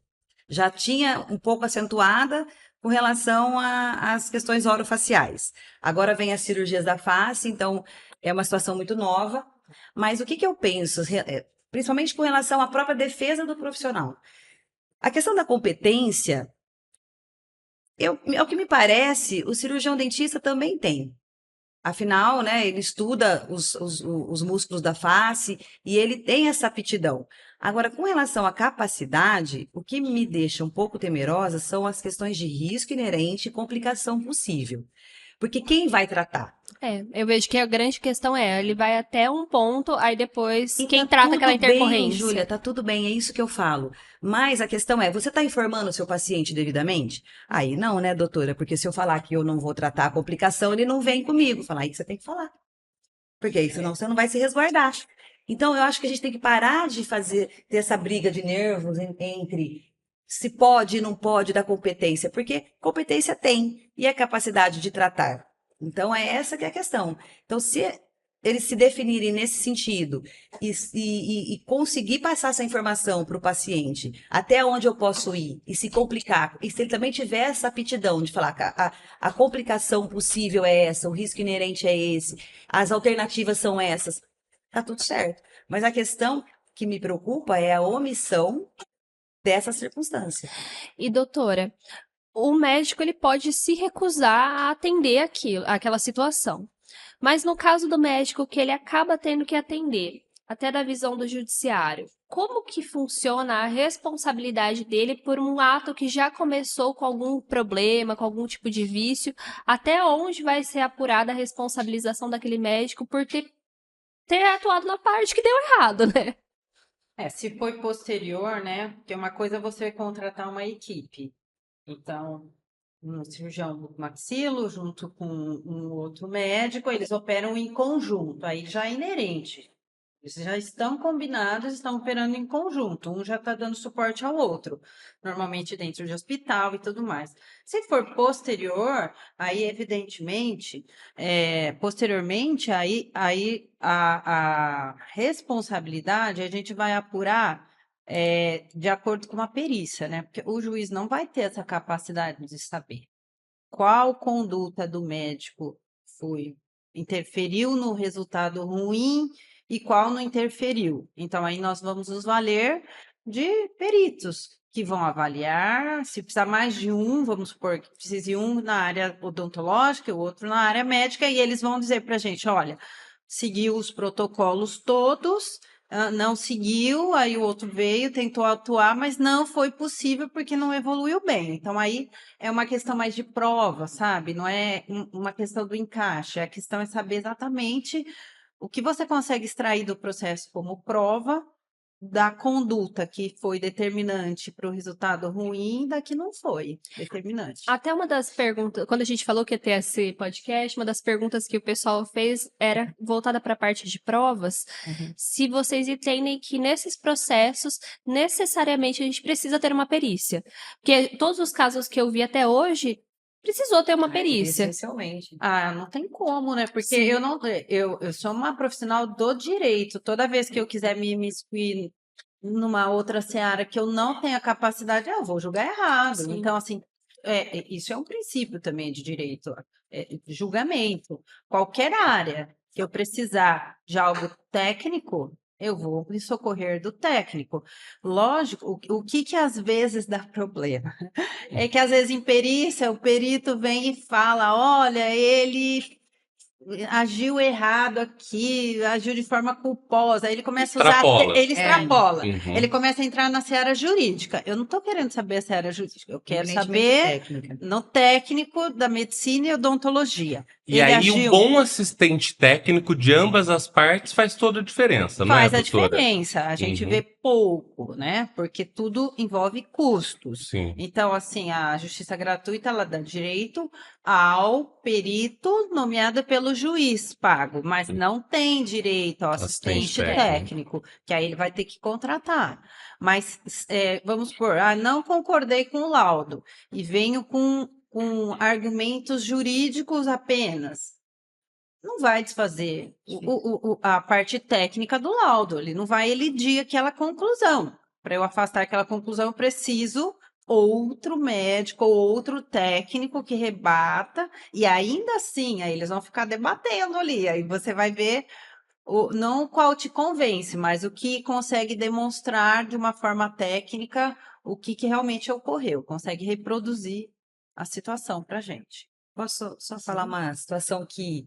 já tinha um pouco acentuada com relação às questões orofaciais. Agora vem as cirurgias da face, então é uma situação muito nova. Mas o que que eu penso, principalmente com relação à própria defesa do profissional? A questão da competência, ao que me parece, o cirurgião dentista também tem. Afinal, né, ele estuda os músculos da face e ele tem essa aptidão. Agora, com relação à capacidade, o que me deixa um pouco temerosa são as questões de risco inerente e complicação possível. Porque quem vai tratar? Eu vejo que a grande questão ele vai até um ponto, aí depois E quem tá trata aquela tudo bem, intercorrência. Júlia, tá tudo bem, é isso que eu falo. Mas a questão é, você está informando o seu paciente devidamente? Aí não, né, doutora? Porque se eu falar que eu não vou tratar a complicação, ele não vem comigo. Falar, aí que você tem que falar. Porque aí senão você não vai se resguardar. Então, eu acho que a gente tem que parar de ter essa briga de nervos entre se pode e não pode da competência, porque competência tem e é capacidade de tratar. Então, é essa que é a questão. Então, se eles se definirem nesse sentido e conseguir passar essa informação para o paciente, até onde eu posso ir e se complicar, e se ele também tiver essa aptidão de falar que a complicação possível é essa, o risco inerente é esse, as alternativas são essas, tá tudo certo. Mas a questão que me preocupa é a omissão dessa circunstância. E doutora, o médico ele pode se recusar a atender aquela situação. Mas no caso do médico que ele acaba tendo que atender, até da visão do judiciário, como que funciona a responsabilidade dele por um ato que já começou com algum problema, com algum tipo de vício, até onde vai ser apurada a responsabilização daquele médico por ter atuado na parte que deu errado, né? Se foi posterior, né? Porque uma coisa é você contratar uma equipe. Então, um cirurgião do maxilo junto com um outro médico, eles operam em conjunto, aí já é inerente. Eles já estão combinados, estão operando em conjunto, um já está dando suporte ao outro, normalmente dentro de hospital e tudo mais. Se for posterior, aí evidentemente, posteriormente, aí a responsabilidade a gente vai apurar de acordo com a perícia, né? Porque o juiz não vai ter essa capacidade de saber. qual conduta do médico interferiu no resultado ruim e qual não interferiu. Então, aí nós vamos nos valer de peritos que vão avaliar, se precisar mais de um, vamos supor que precise um na área odontológica e o outro na área médica, e eles vão dizer para a gente, olha, seguiu os protocolos todos, não seguiu, aí o outro veio, tentou atuar, mas não foi possível porque não evoluiu bem. Então, aí é uma questão mais de prova, sabe? Não é uma questão do encaixe, a questão é saber exatamente o que você consegue extrair do processo como prova da conduta que foi determinante para o resultado ruim e da que não foi determinante. Até uma das perguntas, quando a gente falou que ia ter esse podcast, uma das perguntas que o pessoal fez era voltada para a parte de provas, se vocês entendem que nesses processos, necessariamente a gente precisa ter uma perícia. Porque todos os casos que eu vi até hoje, precisou ter uma perícia. Essencialmente. Não tem como, né? Porque Sim. eu sou uma profissional do direito. Toda vez que eu quiser me imiscuir numa outra seara que eu não tenho a capacidade, eu vou julgar errado. Sim. Então, assim, isso é um princípio também de direito, julgamento. Qualquer área que eu precisar de algo técnico, eu vou me socorrer do técnico. Lógico, o que às vezes dá problema? É que às vezes em perícia o perito vem e fala, olha, ele agiu errado aqui, agiu de forma culposa, aí ele começa a usar, Extrapola. ele extrapola, Uhum. ele começa a entrar na seara jurídica. Eu não estou querendo saber a seara jurídica, eu quero saber Técnica. no técnico da medicina e odontologia. E Ele aí, agiu, o bom assistente técnico de ambas as partes faz toda a diferença, não é, faz a doutora? diferença. A gente Uhum. vê pouco, né? Porque tudo envolve custos. Sim. Então, assim, a justiça gratuita, ela dá direito ao perito nomeado pelo juiz pago, mas não tem direito ao assistente Assistente técnico, que aí ele vai ter que contratar. Mas, vamos supor, não concordei com o laudo e venho com argumentos jurídicos apenas. Não vai desfazer a parte técnica do laudo, ele não vai elidir aquela conclusão. Para eu afastar aquela conclusão, eu preciso outro médico ou outro técnico que rebata, e ainda assim, aí eles vão ficar debatendo ali, aí você vai ver não qual te convence, mas o que consegue demonstrar de uma forma técnica o que realmente ocorreu, consegue reproduzir a situação para a gente. Posso só falar uma situação que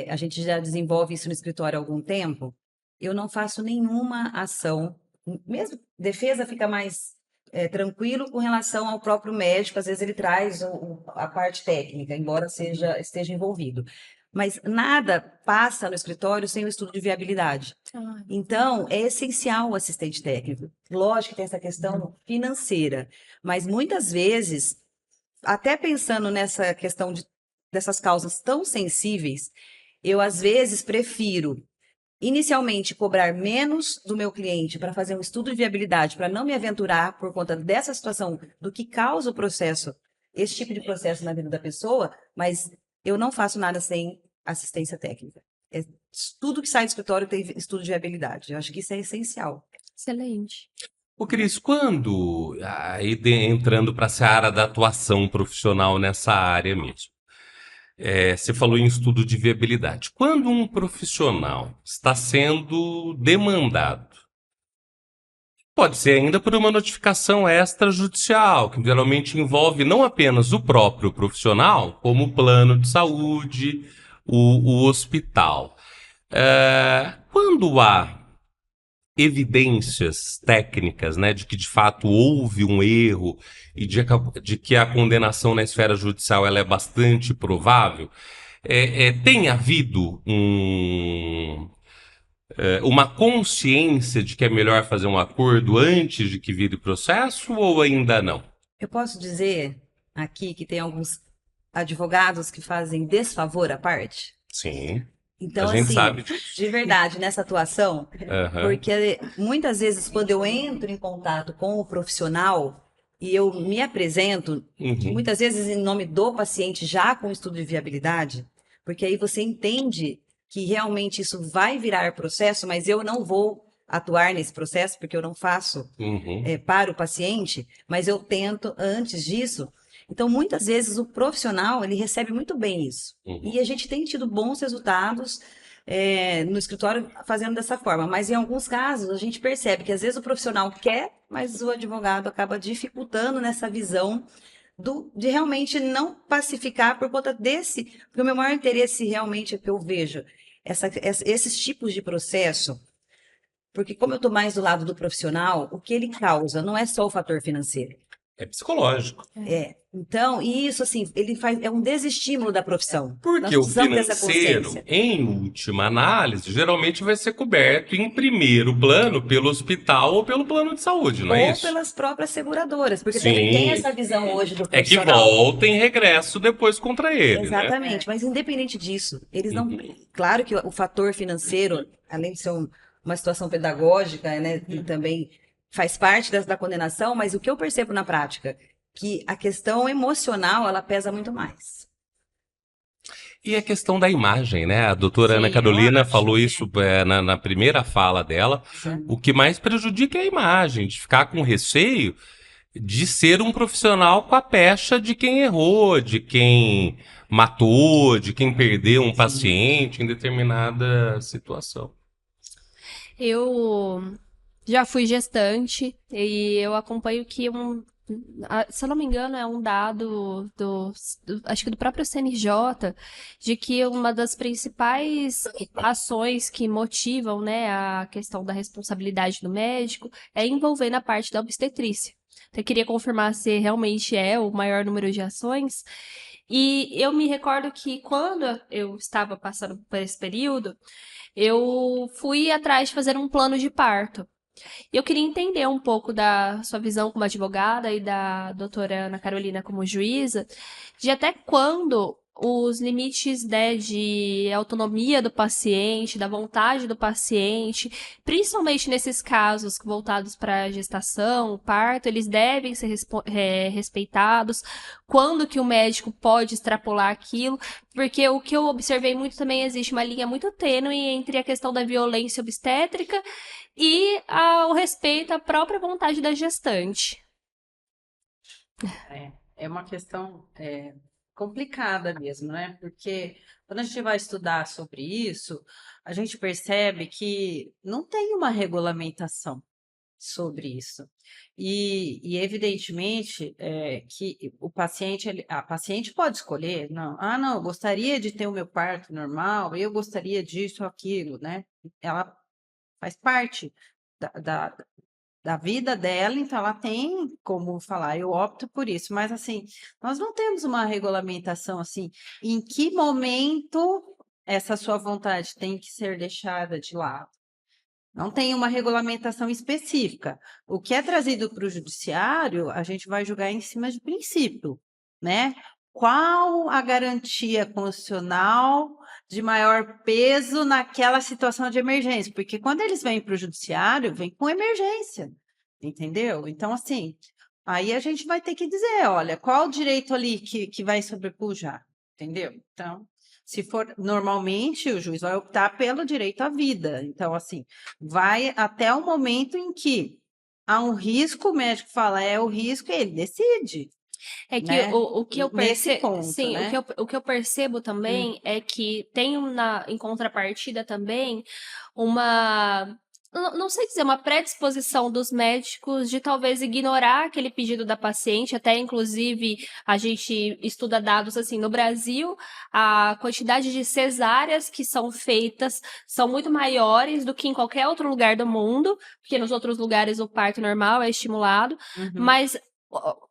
a gente já desenvolve isso no escritório há algum tempo? Eu não faço nenhuma ação, mesmo defesa fica mais tranquilo com relação ao próprio médico, às vezes ele traz a parte técnica, embora esteja envolvido. Mas nada passa no escritório sem o estudo de viabilidade. Então, é essencial o assistente técnico. Lógico que tem essa questão financeira, mas muitas vezes, até pensando nessa questão dessas causas tão sensíveis, eu às vezes prefiro inicialmente cobrar menos do meu cliente para fazer um estudo de viabilidade, para não me aventurar por conta dessa situação do que causa o processo, esse tipo de processo na vida da pessoa, mas eu não faço nada sem assistência técnica. Tudo que sai do escritório tem estudo de viabilidade. Eu acho que isso é essencial. Excelente. Ô, Cris, quando, entrando para a seara da atuação profissional nessa área mesmo, você falou em estudo de viabilidade. Quando um profissional está sendo demandado, pode ser ainda por uma notificação extrajudicial, que geralmente envolve não apenas o próprio profissional, como o plano de saúde, o hospital. Quando há evidências técnicas, né, de que de fato houve um erro e de que a condenação na esfera judicial ela é bastante provável, tem havido uma consciência de que é melhor fazer um acordo antes de que vire processo ou ainda não? Eu posso dizer aqui que tem alguns advogados que fazem desfavor à parte? Sim. Então, A gente assim, sabe disso. de verdade, nessa atuação, Aham. porque muitas vezes quando eu entro em contato com o profissional e eu me apresento, Uhum. muitas vezes em nome do paciente já com estudo de viabilidade, porque aí você entende que realmente isso vai virar processo, mas eu não vou atuar nesse processo porque eu não faço Uhum. para o paciente, mas eu tento, antes disso, Então, muitas vezes, o profissional, ele recebe muito bem isso. Uhum. E a gente tem tido bons resultados no escritório fazendo dessa forma. Mas, em alguns casos, a gente percebe que, às vezes, o profissional quer, mas o advogado acaba dificultando nessa visão de realmente não pacificar por conta desse... Porque o meu maior interesse, realmente, é que eu vejo esses tipos de processo. Porque como eu estou mais do lado do profissional, o que ele causa não é só o fator financeiro. É psicológico. Então, e isso assim, é um desestímulo da profissão. Nós Porque o precisamos dessa financeiro, consciência. em última análise, geralmente vai ser coberto em primeiro plano pelo hospital ou pelo plano de saúde, não é Ou isso? pelas próprias seguradoras, porque Sim. também tem essa visão hoje do É que profissional. volta em regresso depois contra ele, né? Exatamente, mas independente disso, eles não. Uhum. Claro que o fator financeiro, além de ser uma situação pedagógica, né, e também faz parte da condenação, mas o que eu percebo na prática, que a questão emocional, ela pesa muito mais. E a questão da imagem, né? A doutora Sim, Ana eu Carolina acho, falou né? isso na primeira fala dela. O que mais prejudica é a imagem, de ficar com receio de ser um profissional com a pecha de quem errou, de quem matou, de quem perdeu um paciente em determinada situação. Eu já fui gestante e eu acompanho que se eu não me engano, é um dado acho que do próprio CNJ, de que uma das principais ações que motivam, né, a questão da responsabilidade do médico é envolver na parte da obstetrícia. Então, eu queria confirmar se realmente é o maior número de ações. E eu me recordo que quando eu estava passando por esse período, eu fui atrás de fazer um plano de parto. Eu queria entender um pouco da sua visão como advogada e da doutora Ana Carolina como juíza, de até quando os limites, né, de autonomia do paciente, da vontade do paciente, principalmente nesses casos voltados para gestação, parto, eles devem ser respeitados, quando que o médico pode extrapolar aquilo, porque o que eu observei muito também, existe uma linha muito tênue entre a questão da violência obstétrica e o respeito à própria vontade da gestante. É uma questão complicada mesmo, né? Porque quando a gente vai estudar sobre isso, a gente percebe que não tem uma regulamentação sobre isso. E evidentemente, que o paciente, a paciente pode escolher, não, eu gostaria de ter o meu parto normal, eu gostaria disso ou aquilo, né? Ela faz parte da vida dela, então ela tem como falar, eu opto por isso, mas assim, nós não temos uma regulamentação assim, em que momento essa sua vontade tem que ser deixada de lado. Não tem uma regulamentação específica. O que é trazido para o judiciário, a gente vai julgar em cima de princípio, né? Qual a garantia constitucional de maior peso naquela situação de emergência? Porque quando eles vêm para o judiciário, vem com emergência, entendeu? Então, assim, aí a gente vai ter que dizer, olha, qual o direito ali que vai sobrepujar, entendeu? Então, se for normalmente, o juiz vai optar pelo direito à vida. Então, assim, vai até o momento em que há um risco, o médico fala, é o risco, e ele decide. É que Né? o que eu Nesse percebo, ponto, sim, né? o que eu percebo também é que tem em contrapartida também uma, não sei dizer, uma predisposição dos médicos de talvez ignorar aquele pedido da paciente, até inclusive a gente estuda dados assim, no Brasil, a quantidade de cesáreas que são feitas são muito maiores do que em qualquer outro lugar do mundo, porque nos outros lugares o parto normal é estimulado, mas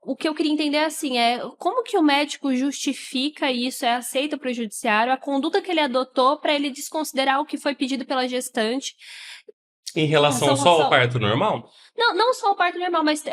o que eu queria entender assim como que o médico justifica isso, é aceito para o judiciário, a conduta que ele adotou para ele desconsiderar o que foi pedido pela gestante. Em relação só ao parto normal? Não só o parto normal, mas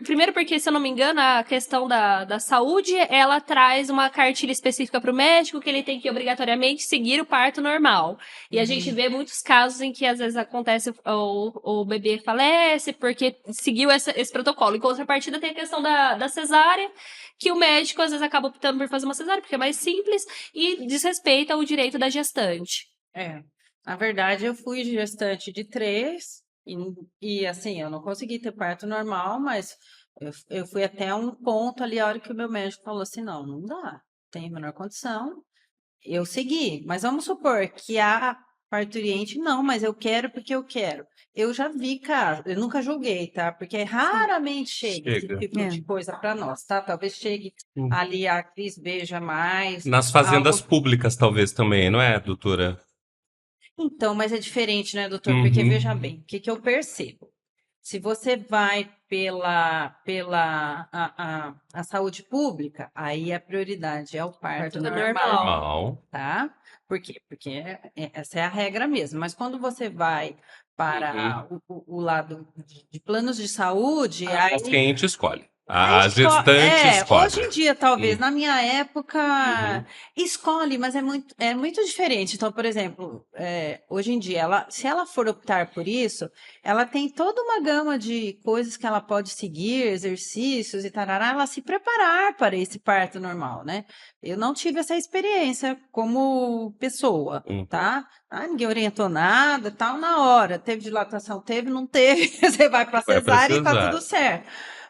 primeiro porque, se eu não me engano, a questão da saúde, ela traz uma cartilha específica para o médico que ele tem que obrigatoriamente seguir o parto normal. E a gente vê muitos casos em que às vezes acontece o bebê falece porque seguiu esse protocolo. Em contrapartida tem a questão da cesárea, que o médico às vezes acaba optando por fazer uma cesárea porque é mais simples e desrespeita o direito da gestante. Na verdade, eu fui gestante de 3 e assim, eu não consegui ter parto normal, mas Eu fui até um ponto ali, a hora que o meu médico falou assim, não dá, tem a menor condição. Eu segui, mas vamos supor que a parturiente, não, mas eu quero porque eu quero. Eu já vi casos, eu nunca julguei, tá? Porque raramente chega esse Chega. tipo de coisa para nós, tá? Talvez chegue Hum. ali a Cris beija mais, Nas fazendas algo. públicas, talvez também, não é, doutora? Então, mas é diferente, né, doutor? Porque Uhum. veja bem, o que que eu percebo? Se você vai pela a saúde pública, aí a prioridade é o parto Parto normal, Normal. tá? Por quê? Porque essa é a regra mesmo. Mas quando você vai para o lado de planos de saúde, A aí paciente escolhe. a A gestante hoje escolhe. em dia, talvez, Hum. na minha época, Uhum. escolhe, mas é muito diferente. Então, por exemplo, hoje em dia, se ela for optar por isso, ela tem toda uma gama de coisas que ela pode seguir, exercícios e tarará, ela se preparar para esse parto normal, né? Eu não tive essa experiência como pessoa, Uhum. tá? Ninguém orientou nada, tal, na hora. Teve dilatação? Teve, não teve. Você vai para Vai cesárea e tá precisar. tudo certo.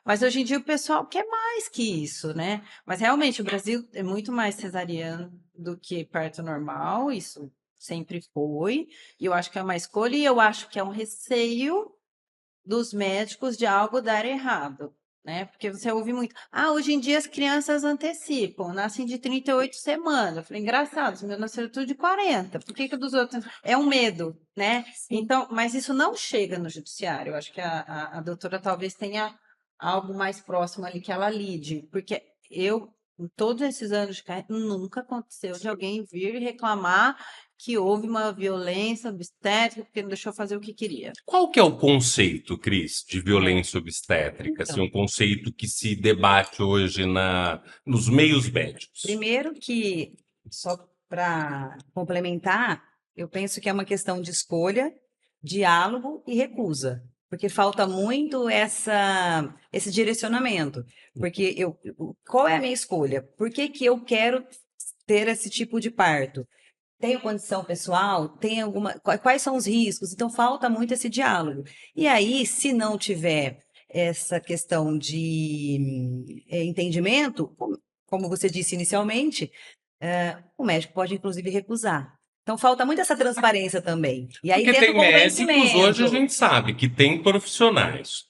Mas hoje em dia o pessoal quer mais que isso, né? Mas realmente o Brasil é muito mais cesariano do que parto normal, isso sempre foi. E eu acho que é uma escolha e eu acho que é um receio dos médicos de algo dar errado, né? Porque você ouve muito, hoje em dia as crianças antecipam, nascem de 38 semanas. Eu falei, engraçado, os meus nasceram tudo de 40. Por que que dos outros? É um medo, né? Sim. Então, mas isso não chega no judiciário. Eu acho que a doutora talvez tenha algo mais próximo ali que ela lide, porque em todos esses anos de carreira, nunca aconteceu de alguém vir reclamar que houve uma violência obstétrica porque não deixou fazer o que queria. Qual que é o conceito, Cris, de violência obstétrica? Assim, Então. um conceito que se debate hoje nos meios médicos. Primeiro que, só para complementar, eu penso que é uma questão de escolha, diálogo e recusa. Porque falta muito esse direcionamento. Porque qual é a minha escolha? Por que que eu quero ter esse tipo de parto? Tenho condição pessoal? Tem quais são os riscos? Então falta muito esse diálogo. E aí, se não tiver essa questão de entendimento, como você disse inicialmente, o médico pode inclusive recusar. Então falta muito essa transparência também. E aí Porque tendo tem médicos, hoje a convencimento. gente sabe que tem profissionais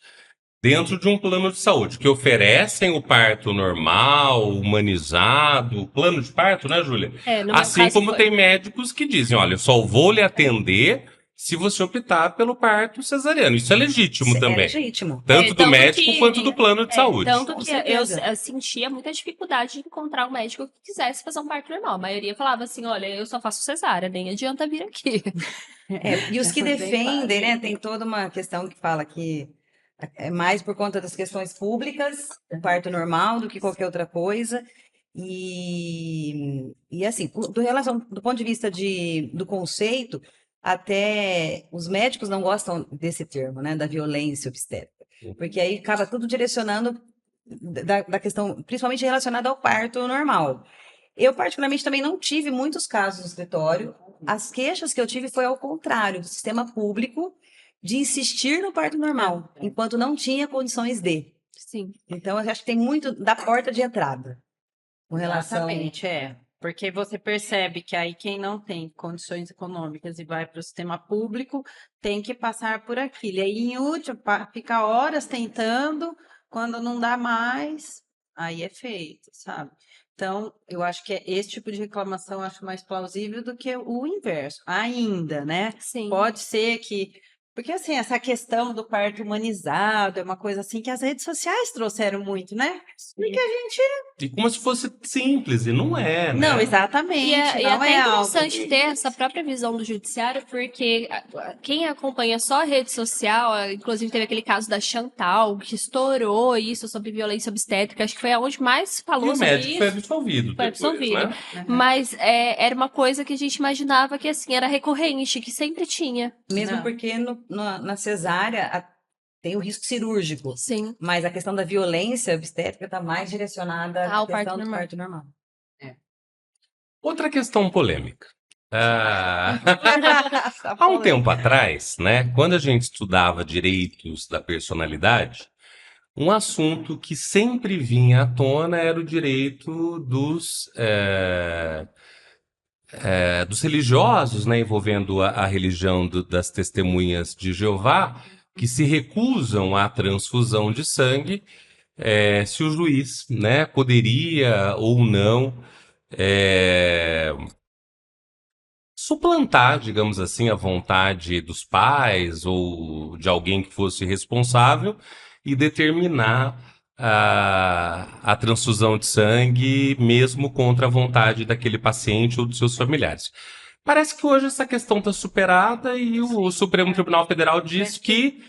dentro de um plano de saúde que oferecem o parto normal, humanizado, o plano de parto, né, Júlia? No meu Assim caso como foi. tem médicos que dizem, olha, eu só vou lhe atender se você optar pelo parto cesariano. Isso é legítimo É também. legítimo. Tanto do Tanto médico que- quanto do plano de saúde. Tanto Com que certeza. eu sentia muita dificuldade de encontrar um médico que quisesse fazer um parto normal. A maioria falava assim, olha, eu só faço cesárea, nem adianta vir aqui. E os que Bem defendem, fácil. né, tem toda uma questão que fala que é mais por conta das questões públicas, o parto normal, do que qualquer outra coisa. E assim, do ponto de vista do conceito, até os médicos não gostam desse termo, né, da violência obstétrica, porque aí acaba tudo direcionando da questão, principalmente relacionada ao parto normal. Eu, particularmente, também não tive muitos casos no escritório. As queixas que eu tive foi ao contrário, do sistema público de insistir no parto normal, enquanto não tinha condições de. Sim. Então, eu acho que tem muito da porta de entrada com relação. Exatamente, porque você percebe que aí quem não tem condições econômicas e vai para o sistema público tem que passar por aquilo. E aí, em último, fica horas tentando, quando não dá mais, aí é feito, sabe? Então, eu acho que esse tipo de reclamação eu acho mais plausível do que o inverso, ainda, né? Sim. Pode ser que. Porque, assim, essa questão do parto humanizado é uma coisa assim que as redes sociais trouxeram muito, né? Porque a gente. E como se fosse simples, e não é, né? Não, exatamente. E é não até é algo. interessante ter essa própria visão do judiciário, porque quem acompanha só a rede social, inclusive teve aquele caso da Chantal, que estourou isso sobre violência obstétrica, acho que foi aonde mais E falou o sobre médico isso. foi absolvido Foi depois, absolvido. né? Mas era uma coisa que a gente imaginava que assim era recorrente, que sempre tinha. Mesmo Não. porque na cesárea tem o risco cirúrgico, Sim. mas a questão da violência obstétrica está mais direcionada à Ao questão parto do normal. parto normal. Outra questão polêmica. Há um tempo atrás, né, quando a gente estudava direitos da personalidade, um assunto que sempre vinha à tona era o direito dos religiosos, né, envolvendo a religião das testemunhas de Jeová, que se recusam à transfusão de sangue, se o juiz, né, poderia ou não é, suplantar, digamos assim, a vontade dos pais ou de alguém que fosse responsável e determinar a transfusão de sangue, mesmo contra a vontade daquele paciente ou dos seus familiares. Parece que hoje essa questão está superada e o Supremo Tribunal Federal diz que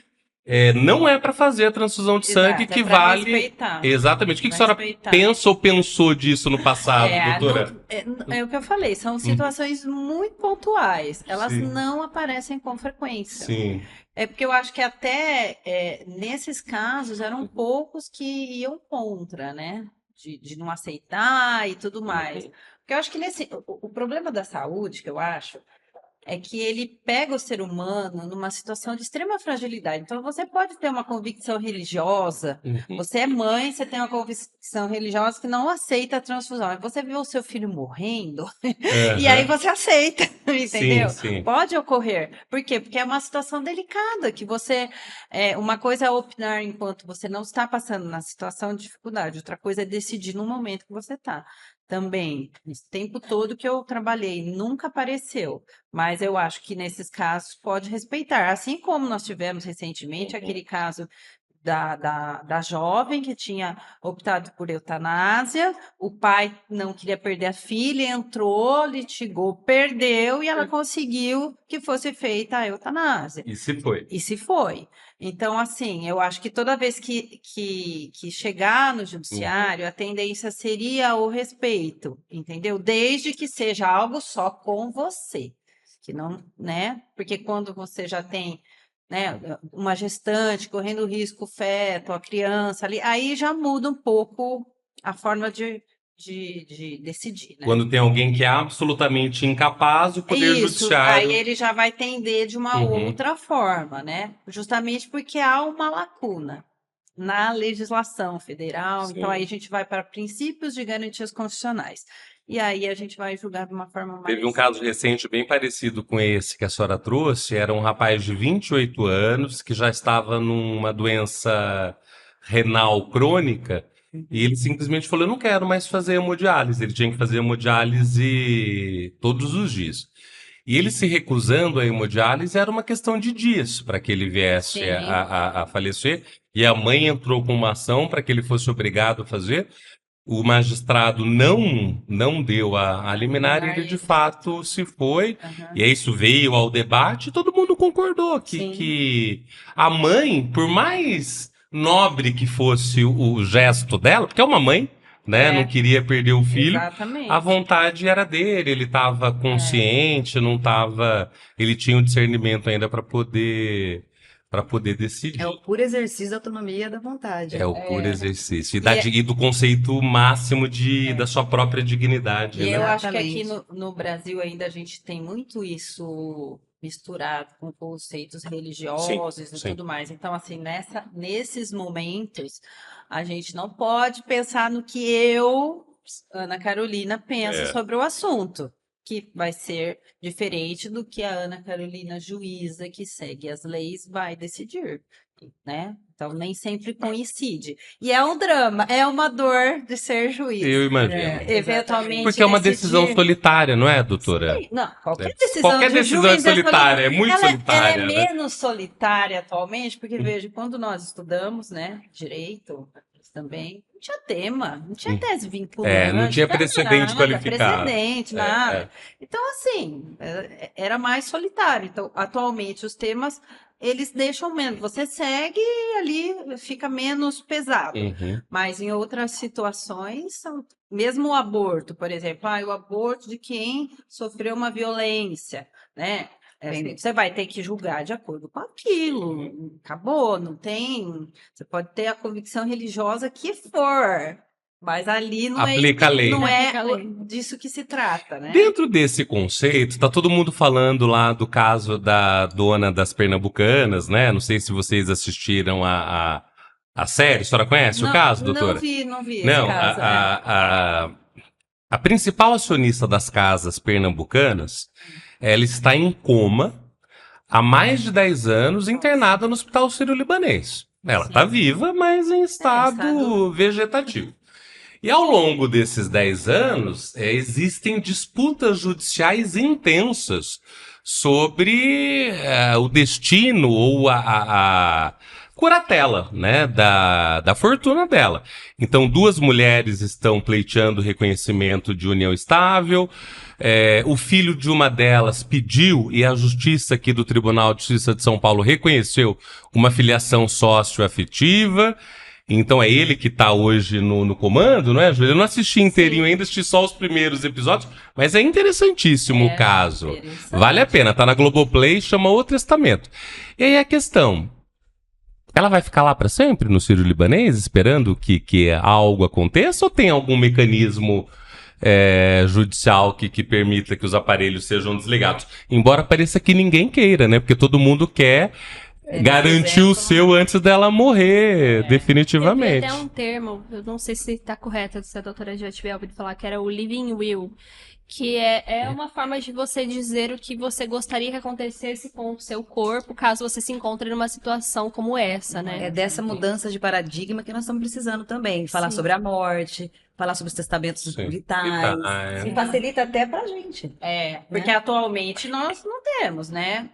não é para fazer a transfusão de sangue Exato, que é pra vale. respeitar. Exatamente. O que a Pra senhora respeitar. pensa ou pensou disso no passado, doutora? É o que eu falei, são situações muito pontuais. Elas Sim. não aparecem com frequência. Sim. É porque eu acho que até nesses casos eram poucos que iam contra, né? De não aceitar e tudo mais. Porque eu acho que o problema da saúde, que eu acho, é que ele pega o ser humano numa situação de extrema fragilidade. Então, você pode ter uma convicção religiosa, você é mãe, você tem uma convicção religiosa que não aceita a transfusão. Aí você vê o seu filho morrendo, e aí você aceita, entendeu? Sim. Pode ocorrer. Por quê? Porque é uma situação delicada, que você... uma coisa é opinar enquanto você não está passando na situação de dificuldade, outra coisa é decidir no momento que você está. Também, esse tempo todo que eu trabalhei, nunca apareceu. Mas eu acho que nesses casos pode respeitar. Assim como nós tivemos recentemente aquele caso da jovem que tinha optado por eutanásia, o pai não queria perder a filha, entrou, litigou, perdeu e ela conseguiu que fosse feita a eutanásia. E se foi. E se foi. Então, assim, eu acho que toda vez que chegar no judiciário, a tendência seria o respeito, entendeu? Desde que seja algo só com você. Que não, né? Porque quando você já tem, né, uma gestante correndo risco, o feto, a criança ali, aí já muda um pouco a forma de decidir, né? Quando tem alguém que é absolutamente incapaz, o Poder Isso, Judiciário. aí ele já vai tender de uma outra forma, né? Justamente porque há uma lacuna na legislação federal. Sim. Então, aí a gente vai para princípios de garantias constitucionais. E aí a gente vai julgar de uma forma mais... Teve um caso recente bem parecido com esse que a senhora trouxe. Era um rapaz de 28 anos que já estava numa doença renal crônica e ele simplesmente falou: eu não quero mais fazer hemodiálise. Ele tinha que fazer hemodiálise todos os dias. E ele se recusando à hemodiálise era uma questão de dias para que ele viesse Sim. a falecer. E a mãe entrou com uma ação para que ele fosse obrigado a fazer. O magistrado não deu a liminar e ele de fato se foi. E aí isso veio ao debate e todo mundo concordou que a mãe, por mais nobre que fosse o gesto dela, porque é uma mãe, né? Não queria perder o filho. Exatamente. A vontade era dele, ele estava consciente, não estava. Ele tinha o discernimento ainda para poder decidir. É o puro exercício da autonomia da vontade. É o puro exercício. E do conceito máximo da sua própria dignidade, E né? eu acho que aqui Exatamente. no Brasil ainda a gente tem muito isso misturado com conceitos religiosos e sim. tudo mais. Então, assim, nesses momentos, a gente não pode pensar no que eu, Ana Carolina, penso sobre o assunto, que vai ser diferente do que a Ana Carolina, juíza que segue as leis, vai decidir, né? Então, nem sempre coincide. E é um drama, é uma dor de ser juiz. Eu imagino. Eventualmente Porque é uma decisão decidir... solitária, não é, doutora? Sim, não, qualquer É. decisão Qualquer de decisão juiz é solitária, é muito ela solitária, é né? menos solitária atualmente, porque veja, quando nós estudamos, né, direito também, não tinha tema, não tinha tese vinculante, não tinha precedente qualificado. precedente, nada. Então, assim, era mais solitário. Então, atualmente, os temas, eles deixam menos. Você segue e ali fica menos pesado. Mas em outras situações, mesmo o aborto, por exemplo, o aborto de quem sofreu uma violência, né? Você vai ter que julgar de acordo com aquilo. Acabou, não tem. Você pode ter a convicção religiosa que for, mas ali não Aplica a lei. não é Aplica a lei. disso que se trata, né? Dentro desse conceito, tá todo mundo falando lá do caso da dona das Pernambucanas, né? Não sei se vocês assistiram A série, a senhora conhece o caso, doutora? Não vi esse Não, caso. a principal acionista das casas pernambucanas, ela está em coma há mais de 10 anos, internada no Hospital Sírio-Libanês. Ela está viva, mas em estado vegetativo. E ao longo desses 10 anos, existem disputas judiciais intensas sobre o destino ou a curatela, né, da fortuna dela. Então, 2 mulheres estão pleiteando reconhecimento de união estável. O filho de uma delas pediu, e a justiça aqui do Tribunal de Justiça de São Paulo reconheceu uma filiação sócio-afetiva. Então é ele que tá hoje no comando, não é, Júlia? Eu não assisti inteirinho ainda, assisti só os primeiros episódios, mas é interessantíssimo o caso. Interessante. Vale a pena, tá na Globoplay, chama O Testamento. E aí a questão, ela vai ficar lá para sempre no Sírio-Libanês, esperando que algo aconteça, ou tem algum mecanismo judicial que permita que os aparelhos sejam desligados? Embora pareça que ninguém queira, né? Porque todo mundo quer garantir o seu antes dela morrer, definitivamente. Tem até um termo, eu não sei se está correto, se a doutora já tiver ouvido falar, que era o living will, que é uma forma de você dizer o que você gostaria que acontecesse com o seu corpo, caso você se encontre numa situação como essa, né? É dessa mudança de paradigma que nós estamos precisando também. Falar sobre a morte, falar sobre os testamentos vitais. E facilita até pra gente. Porque atualmente nós não temos, né?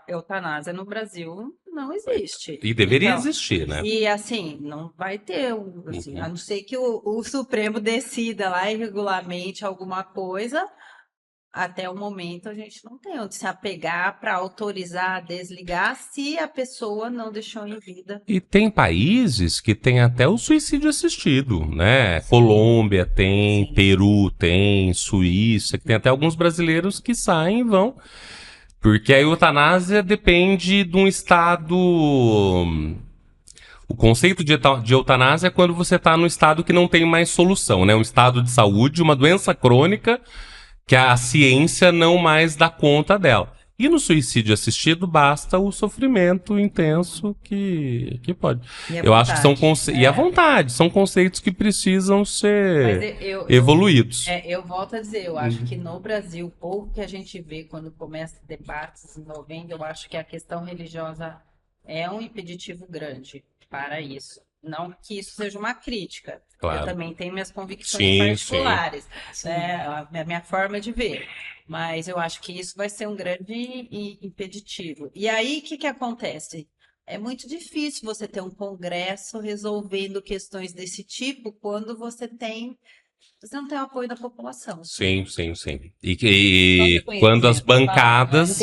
Eutanásia no Brasil não existe. E deveria existir, né? E assim, não vai ter, assim, a não ser que o Supremo decida lá e regulamente alguma coisa, até o momento a gente não tem onde se apegar para autorizar, desligar, se a pessoa não deixou em vida. E tem países que tem até o suicídio assistido, né? Colômbia tem, Peru tem, Suíça, que tem até alguns brasileiros que saem e vão. Porque a eutanásia depende de um estado... O conceito de eutanásia é quando você está num estado que não tem mais solução, né? Um estado de saúde, uma doença crônica que a ciência não mais dá conta dela. E no suicídio assistido basta o sofrimento intenso que pode. Eu acho que são conceitos... E a vontade, são conceitos que precisam ser evoluídos. Eu volto a dizer, eu acho que no Brasil, pouco que a gente vê quando começa debates envolvendo, eu acho que a questão religiosa é um impeditivo grande para isso. Não que isso seja uma crítica. Claro. Eu também tenho minhas convicções particulares, né? A minha forma de ver. Mas eu acho que isso vai ser um grande impeditivo. E aí, o que acontece? É muito difícil você ter um congresso resolvendo questões desse tipo quando você não tem o apoio da população. Sim. E quando as bancadas,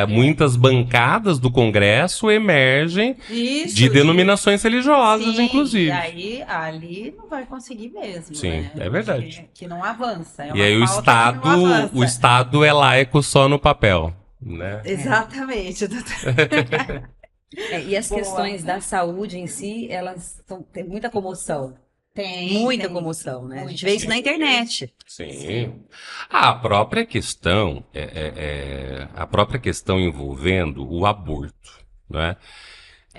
muitas bancadas do Congresso emergem de denominações religiosas, inclusive. E aí, ali não vai conseguir mesmo. Sim, né? É verdade. Que não avança. E aí o Estado é laico só no papel, né? Exatamente, doutor. E as questões da saúde em si, elas têm muita comoção. Muita comoção, né? A gente vê isso na internet. Sim. A própria questão envolvendo o aborto, né?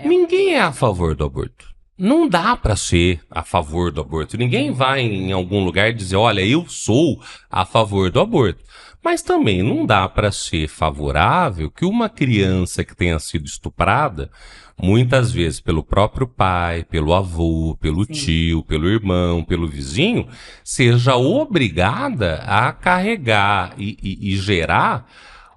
Ninguém é a favor do aborto. Não dá para ser a favor do aborto. Ninguém vai em algum lugar dizer, olha, eu sou a favor do aborto. Mas também não dá para ser favorável que uma criança que tenha sido estuprada, muitas vezes pelo próprio pai, pelo avô, pelo tio, pelo irmão, pelo vizinho, seja obrigada a carregar e gerar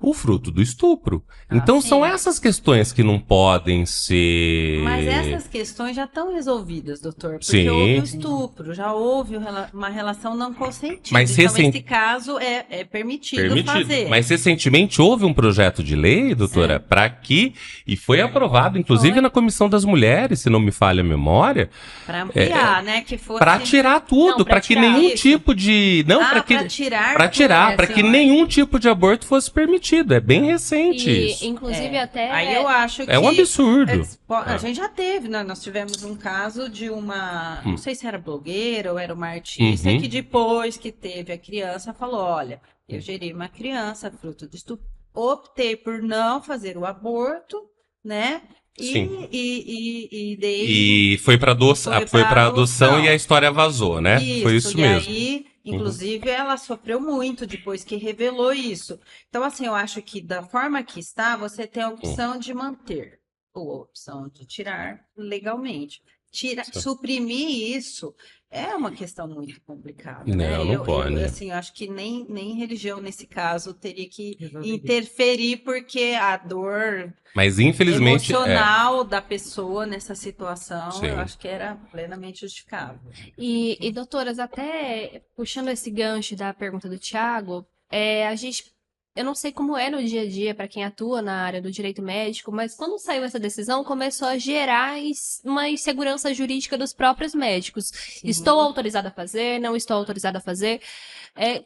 o fruto do estupro. Então são essas questões que não podem ser... Mas essas questões já estão resolvidas, doutor. Porque houve o estupro, já houve uma relação não consentida. Mas então esse caso é permitido fazer. Mas recentemente houve um projeto de lei, doutora, para que, e foi aprovado, inclusive na Comissão das Mulheres, se não me falha a memória. Para ampliar, né? Que fosse... Para tirar tudo, para que nenhum tipo de... Não, para que nenhum tipo de aborto fosse permitido. É bem recente isso. Inclusive até... Aí eu acho que... É um absurdo. A gente já teve, né? Nós tivemos um caso de uma... Não sei se era blogueira ou era uma artista, que depois que teve a criança falou, olha, eu gerei uma criança fruto de estupro, optei por não fazer o aborto, né? Sim. E dei. E foi para adoção e a história vazou, né? Foi isso e mesmo. aí, inclusive, ela sofreu muito depois que revelou isso. Então, assim, eu acho que da forma que está, você tem a opção de manter ou a opção de tirar legalmente. Suprimir isso é uma questão muito complicada, né? Não pode. Assim, eu acho que nem religião nesse caso teria que interferir, porque a dor Mas infelizmente emocional da pessoa nessa situação, Sim. eu acho que era plenamente justificável. E doutoras, até puxando esse gancho da pergunta do Thiago, eu não sei como é no dia a dia para quem atua na área do direito médico, mas quando saiu essa decisão, começou a gerar uma insegurança jurídica dos próprios médicos. Estou autorizada a fazer, não estou autorizada a fazer.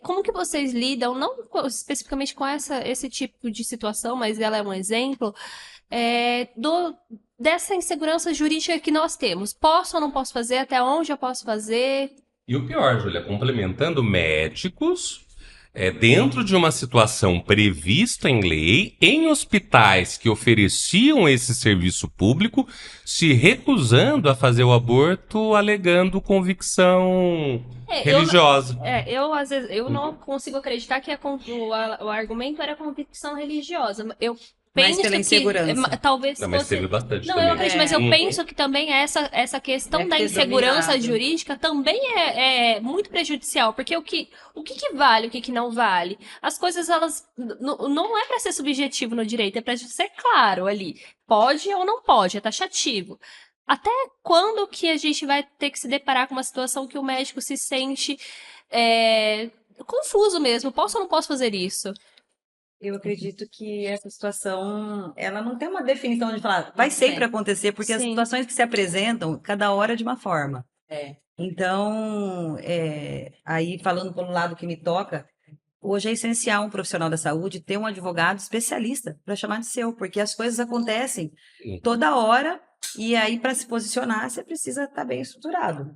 Como que vocês lidam, não especificamente com esse tipo de situação, mas ela é um exemplo, dessa insegurança jurídica que nós temos? Posso ou não posso fazer? Até onde eu posso fazer? E o pior, Júlia, complementando médicos, dentro de uma situação prevista em lei, em hospitais que ofereciam esse serviço público, se recusando a fazer o aborto, alegando convicção religiosa. Às vezes, eu não consigo acreditar que o argumento era convicção religiosa. Eu Mas penso pela insegurança. talvez Não, mas fosse... teve bastante Não, também. eu acredito, mas eu penso que também essa questão Deve da ter insegurança dominado. jurídica também é muito prejudicial, porque o que vale, o que não vale? As coisas, elas não é para ser subjetivo no direito, é para ser claro ali. Pode ou não pode, é taxativo. Até quando que a gente vai ter que se deparar com uma situação que o médico se sente confuso mesmo? Posso ou não posso fazer isso? Eu acredito que essa situação, ela não tem uma definição de falar, vai sempre acontecer, porque as Sim. situações que se apresentam, cada hora é de uma forma. É. Então, aí falando pelo lado que me toca, hoje é essencial um profissional da saúde ter um advogado especialista para chamar de seu, porque as coisas acontecem toda hora, e aí para se posicionar, você precisa estar bem estruturado.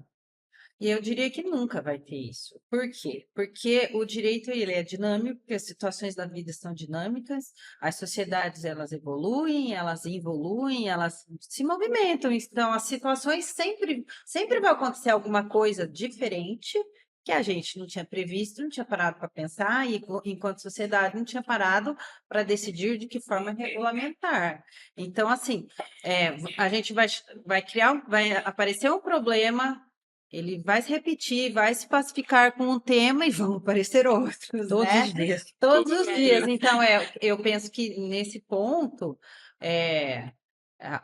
E eu diria que nunca vai ter isso. Por quê? Porque o direito ele é dinâmico, porque as situações da vida são dinâmicas, as sociedades elas evoluem, elas involuem, elas se movimentam. Então, as situações sempre vai acontecer alguma coisa diferente que a gente não tinha previsto, não tinha parado para pensar, e enquanto sociedade não tinha parado para decidir de que forma regulamentar. Então, assim, a gente vai aparecer um problema. Ele vai se repetir, vai se pacificar com um tema e vão aparecer outros, Todos né? os dias. Todos os dias. Então, eu penso que nesse ponto,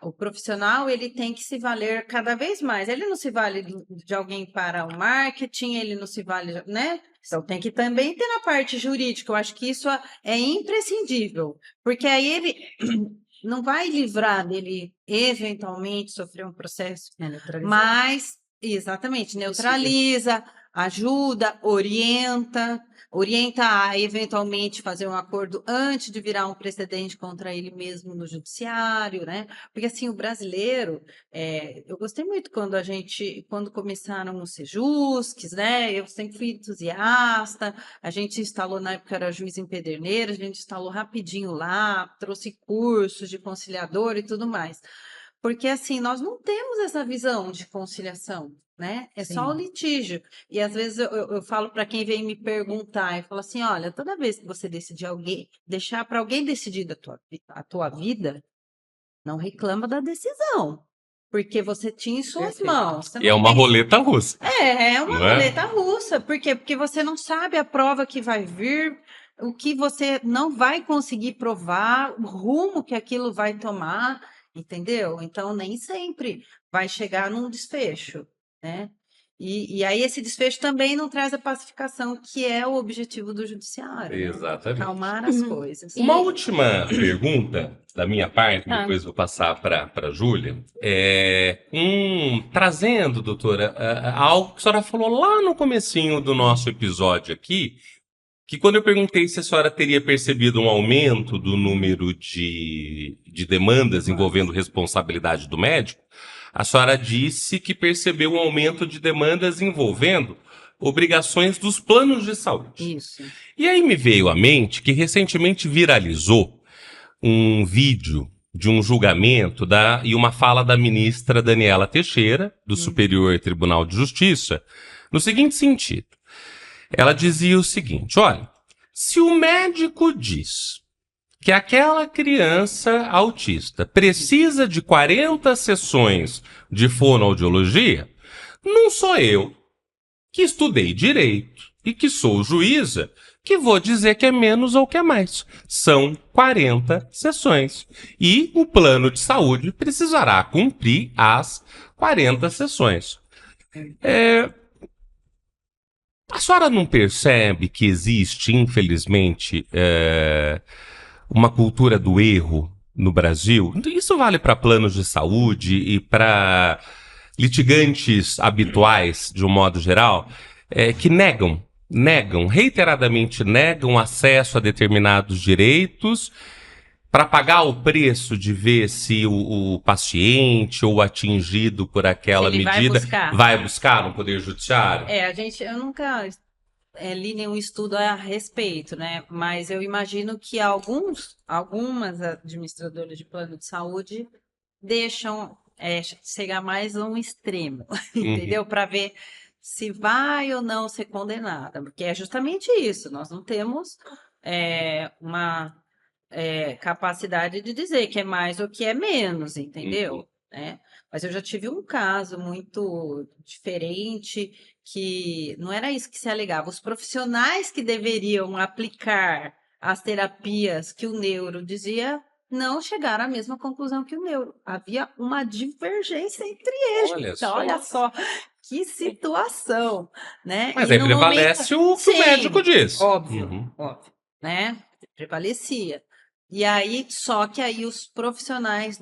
o profissional ele tem que se valer cada vez mais. Ele não se vale de alguém para o marketing, ele não se vale, né? Então, tem que também ter na parte jurídica. Eu acho que isso é imprescindível, porque aí ele não vai livrar dele eventualmente sofrer um processo, mas exatamente, neutraliza, ajuda, orienta a eventualmente fazer um acordo antes de virar um precedente contra ele mesmo no judiciário, né? Porque assim, o brasileiro, eu gostei muito quando começaram os sejusques, né? Eu sempre fui entusiasta, a gente instalou, na época era juiz em Pederneiras, a gente instalou rapidinho lá, trouxe cursos de conciliador e tudo mais. Porque, assim, nós não temos essa visão de conciliação, né? É só o litígio. E, às vezes, eu falo para quem vem me perguntar, eu falo assim, olha, toda vez que você decidir deixar para alguém decidir a tua vida, não reclama da decisão. Porque você tinha em suas mãos. Você E é não uma tem- roleta russa. É uma Não é? roleta russa. Por quê? Porque você não sabe a prova que vai vir, o que você não vai conseguir provar, o rumo que aquilo vai tomar, entendeu? Então, nem sempre vai chegar num desfecho, né? E aí esse desfecho também não traz a pacificação, que é o objetivo do judiciário, né? Exatamente. Calmar as coisas. Uma última pergunta da minha parte, Tá. depois vou passar para a Júlia. Trazendo, doutora, algo que a senhora falou lá no comecinho do nosso episódio aqui, que quando eu perguntei se a senhora teria percebido um aumento do número de demandas envolvendo responsabilidade do médico, a senhora disse que percebeu um aumento de demandas envolvendo obrigações dos planos de saúde. Isso. E aí me veio à mente que recentemente viralizou um vídeo de um julgamento e uma fala da ministra Daniela Teixeira, do Superior Tribunal de Justiça, no seguinte sentido. Ela dizia o seguinte, olha, se o médico diz que aquela criança autista precisa de 40 sessões de fonoaudiologia, não sou eu, que estudei direito e que sou juíza, que vou dizer que é menos ou que é mais. São 40 sessões. E o plano de saúde precisará cumprir as 40 sessões. A senhora não percebe que existe, infelizmente, uma cultura do erro no Brasil? Isso vale para planos de saúde e para litigantes habituais, de um modo geral, que reiteradamente negam acesso a determinados direitos para pagar o preço de ver se o paciente ou o atingido por aquela Se ele vai medida buscar. vai buscar no Poder Judiciário? Eu nunca li nenhum estudo a respeito, né? Mas eu imagino que algumas administradoras de plano de saúde deixam chegar mais a um extremo, entendeu? Para ver se vai ou não ser condenada, porque é justamente isso. Nós não temos uma capacidade de dizer que é mais ou que é menos, entendeu? Né? Mas eu já tive um caso muito diferente que não era isso que se alegava. Os profissionais que deveriam aplicar as terapias que o neuro dizia não chegaram à mesma conclusão que o neuro. Havia uma divergência entre eles. Olha Então, só. olha só que situação, né? Mas E aí no prevalece momento... o que o médico diz. Óbvio, óbvio, né? Prevalecia. E aí, só que aí os profissionais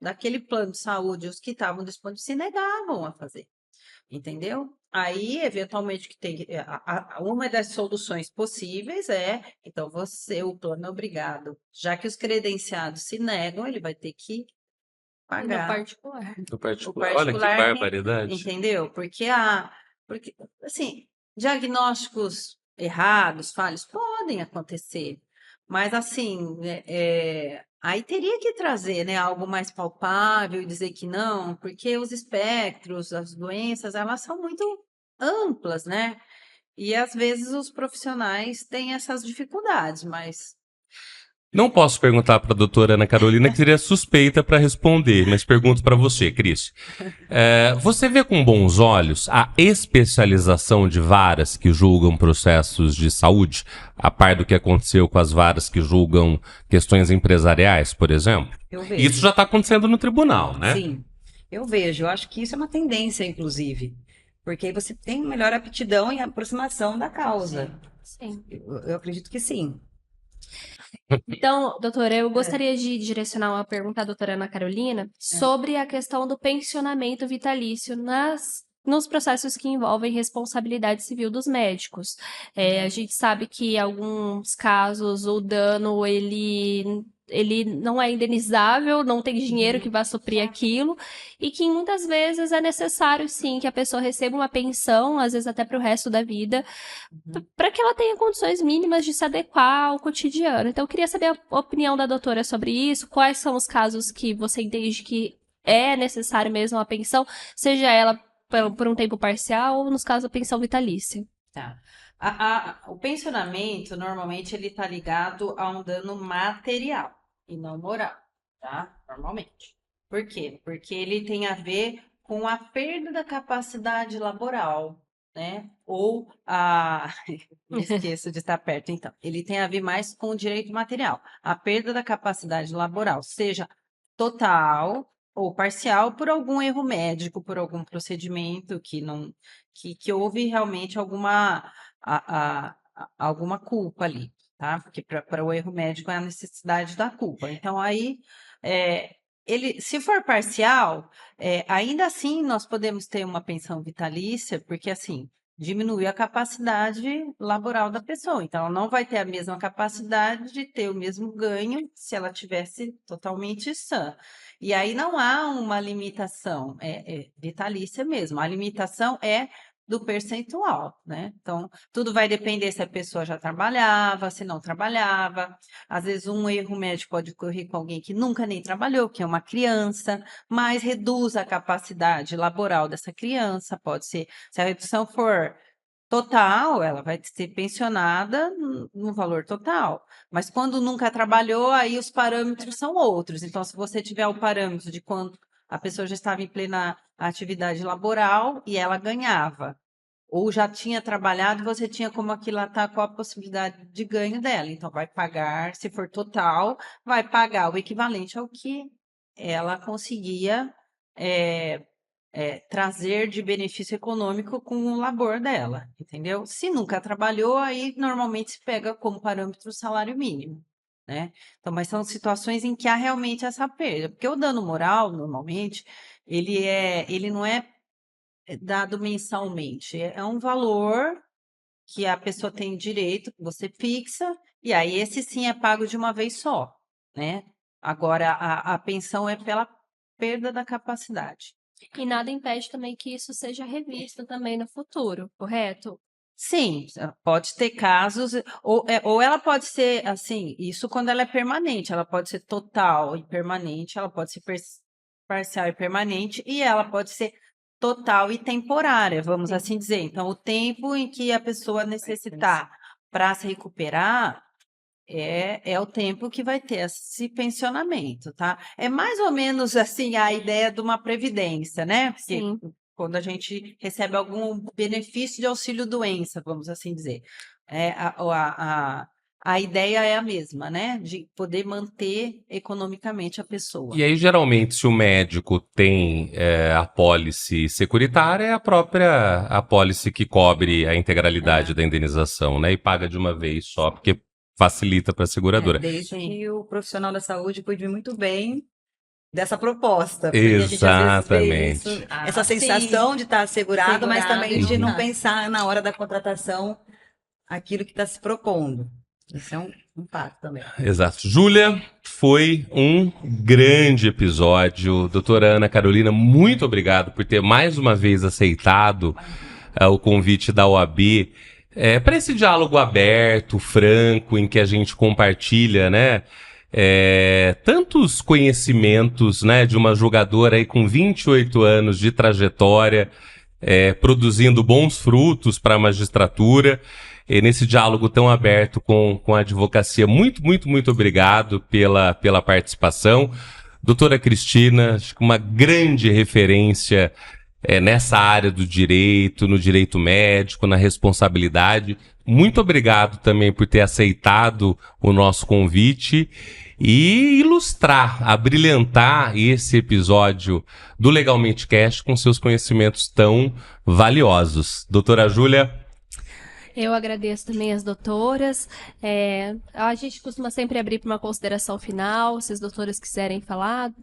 daquele plano de saúde, os que estavam disponíveis, se negavam a fazer. Entendeu? Aí, eventualmente, que tem uma das soluções possíveis então o plano é obrigado. Já que os credenciados se negam, ele vai ter que No pagar. particular. No O particular. Olha que particular, barbaridade. entendeu? Porque assim, diagnósticos errados, falhos, podem acontecer. Mas assim, aí teria que trazer, né, algo mais palpável e dizer que não, porque os espectros, as doenças, elas são muito amplas, né? E às vezes os profissionais têm essas dificuldades, mas Não posso perguntar para a doutora Ana Carolina, que seria suspeita para responder, mas pergunto para você, Cris. Você vê com bons olhos a especialização de varas que julgam processos de saúde, a par do que aconteceu com as varas que julgam questões empresariais, por exemplo? Eu vejo. Isso já está acontecendo no tribunal, né? Sim, eu vejo. Eu acho que isso é uma tendência, inclusive. Porque aí você tem melhor aptidão e aproximação da causa. Sim. Eu acredito que sim. Então, doutora, eu gostaria de direcionar uma pergunta à doutora Ana Carolina sobre a questão do pensionamento vitalício nos processos que envolvem responsabilidade civil dos médicos. A gente sabe que em alguns casos o dano ele não é indenizável, não tem dinheiro que vá suprir aquilo, e que muitas vezes é necessário, sim, que a pessoa receba uma pensão, às vezes até para o resto da vida, para que ela tenha condições mínimas de se adequar ao cotidiano. Então, eu queria saber a opinião da doutora sobre isso, quais são os casos que você entende que é necessário mesmo a pensão, seja ela por um tempo parcial ou, nos casos, a pensão vitalícia. tá. O pensionamento, normalmente, ele está ligado a um dano material e não moral, tá? Normalmente. Por quê? Porque ele tem a ver com a perda da capacidade laboral, né? Ou me esqueço de estar perto, então. Ele tem a ver mais com o direito material. A perda da capacidade laboral, seja total ou parcial, por algum erro médico, por algum procedimento que houve realmente alguma culpa ali, tá? Porque para o erro médico é a necessidade da culpa. Então, aí, se for parcial, ainda assim nós podemos ter uma pensão vitalícia, porque assim, diminuiu a capacidade laboral da pessoa. Então, ela não vai ter a mesma capacidade de ter o mesmo ganho se ela tivesse totalmente sã. E aí não há uma limitação, vitalícia mesmo. A limitação é do percentual, né? Então, tudo vai depender se a pessoa já trabalhava, se não trabalhava. Às vezes, um erro médico pode ocorrer com alguém que nunca nem trabalhou, que é uma criança, mas reduz a capacidade laboral dessa criança. Pode ser, se a redução for total, ela vai ser pensionada no valor total. Mas quando nunca trabalhou, aí os parâmetros são outros. Então, se você tiver o parâmetro de quando a pessoa já estava em plena atividade laboral e ela ganhava, ou já tinha trabalhado, você tinha como aquilatar qual a possibilidade de ganho dela. Então, vai pagar, se for total, vai pagar o equivalente ao que ela conseguia trazer de benefício econômico com o labor dela, entendeu? Se nunca trabalhou, aí normalmente se pega como parâmetro o salário mínimo, né? Então, mas são situações em que há realmente essa perda, porque o dano moral, normalmente, ele não é dado mensalmente, é um valor que a pessoa tem direito, que você fixa, e aí esse sim é pago de uma vez só, né? Agora, a pensão é pela perda da capacidade. E nada impede também que isso seja revisto também no futuro, correto? Sim, pode ter casos, ou ela pode ser assim, isso quando ela é permanente, ela pode ser total e permanente, ela pode ser parcial e permanente, e ela pode ser total e temporária, vamos assim dizer. Então, o tempo em que a pessoa necessitar para se recuperar é o tempo que vai ter esse pensionamento, tá? É mais ou menos assim a ideia de uma previdência, né? Porque Sim. quando a gente recebe algum benefício de auxílio-doença, vamos assim dizer, a ideia é a mesma, né? De poder manter economicamente a pessoa. E aí, geralmente, se o médico tem apólice securitária, é a própria apólice que cobre a integralidade da indenização, né? E paga de uma vez só, porque facilita para a seguradora. Desde que o profissional da saúde cuide muito bem dessa proposta, porque a gente às vezes vê isso, Exatamente. essa sensação de estar assegurado, mas Segurado também e de não não tá. pensar na hora da contratação aquilo que está se propondo. Isso é um fato também. Exato. Júlia, foi um grande episódio. Doutora Ana Carolina, muito obrigado por ter mais uma vez aceitado o convite da OAB para esse diálogo aberto, franco, em que a gente compartilha, né? Tantos conhecimentos, né, de uma jogadora aí com 28 anos de trajetória, produzindo bons frutos para a magistratura, nesse diálogo tão aberto com a advocacia. Muito, muito, muito obrigado pela participação. Doutora Cristina, acho que uma grande referência nessa área do direito, no direito médico, na responsabilidade. Muito obrigado também por ter aceitado o nosso convite e ilustrar, abrilhantar esse episódio do Legalmente Cast com seus conhecimentos tão valiosos. Doutora Júlia, Eu agradeço também as doutoras. A gente costuma sempre abrir para uma consideração final. Se as doutoras quiserem falar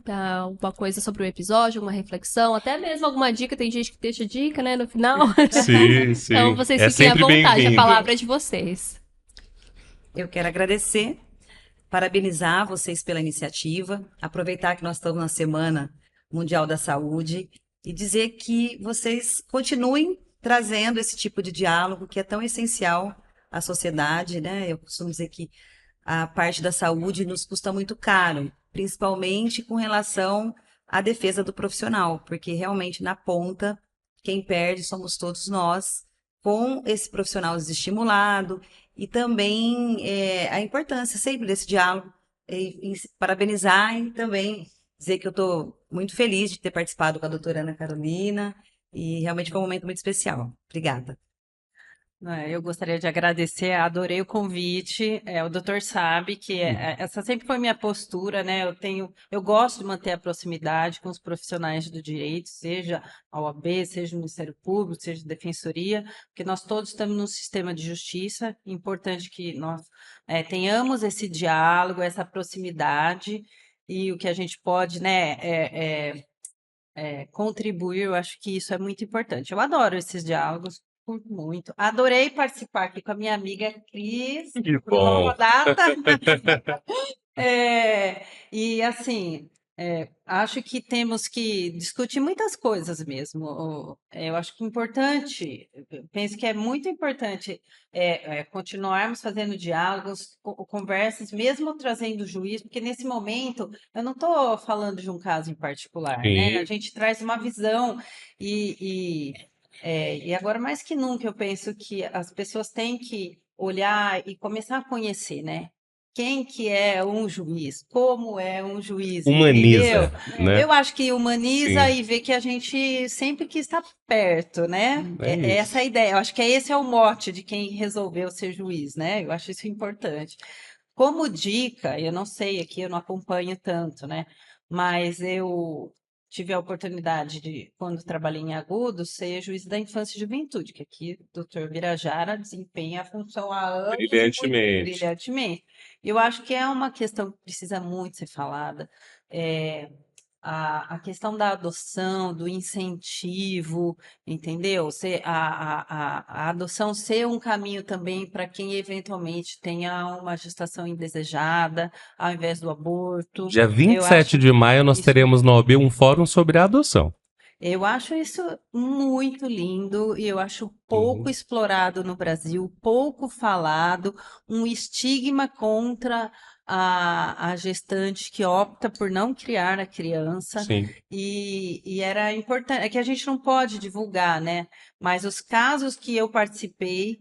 alguma coisa sobre o episódio, alguma reflexão, até mesmo alguma dica. Tem gente que deixa dica, né, no final. sim, sim. Então vocês É fiquem à sempre vontade, a bem-vindo. palavra é de vocês. Eu quero agradecer, parabenizar vocês pela iniciativa, aproveitar que nós estamos na Semana Mundial da Saúde e dizer que vocês continuem trazendo esse tipo de diálogo que é tão essencial à sociedade, né? Eu costumo dizer que a parte da saúde nos custa muito caro, principalmente com relação à defesa do profissional, porque realmente na ponta quem perde somos todos nós, com esse profissional desestimulado e também a importância sempre desse diálogo, parabenizar e também dizer que eu estou muito feliz de ter participado com a doutora Ana Carolina e realmente foi um momento muito especial. Obrigada. Eu gostaria de agradecer, adorei o convite. O doutor sabe que essa sempre foi minha postura, né? Eu gosto de manter a proximidade com os profissionais do direito, seja a OAB, seja o Ministério Público, seja a Defensoria, porque nós todos estamos num sistema de justiça. É importante que nós tenhamos esse diálogo, essa proximidade, e o que a gente pode, né, contribuir, eu acho que isso é muito importante. Eu adoro esses diálogos. Curto muito. Adorei participar aqui com a minha amiga Cris. Que Por uma bom. nova data. E assim, Acho que temos que discutir muitas coisas mesmo. Eu acho que importante, eu penso que é muito importante continuarmos fazendo diálogos, conversas, mesmo trazendo o juiz, porque nesse momento eu não estou falando de um caso em particular, né? A Sim. gente traz uma visão e agora mais que nunca eu penso que as pessoas têm que olhar e começar a conhecer, né? Quem que é um juiz? Como é um juiz, entendeu? Humaniza, né? Eu acho que humaniza Sim, e vê que a gente sempre quis estar perto, né? é É essa a isso. ideia. Eu acho que esse é o mote de quem resolveu ser juiz, né? Eu acho isso importante. Como dica, eu não sei aqui, eu não acompanho tanto, né? Mas eu tive a oportunidade de, quando trabalhei em Agudos, ser juiz da infância e juventude, que aqui o doutor Birajara desempenha a função há anos e muito Brilhantemente. brilhantemente. Eu acho que é uma questão que precisa muito ser falada. É, a questão da adoção, do incentivo, entendeu? A adoção ser um caminho também para quem eventualmente tenha uma gestação indesejada, ao invés do aborto. Dia vinte Eu e sete acho de maio nós isso, teremos na OAB um fórum sobre a adoção. eu acho isso muito lindo e eu acho pouco Uhum. explorado no Brasil, pouco falado, um estigma contra a gestante que opta por não criar a criança. Sim. E era importante, é que a gente não pode divulgar, né? Mas os casos que eu participei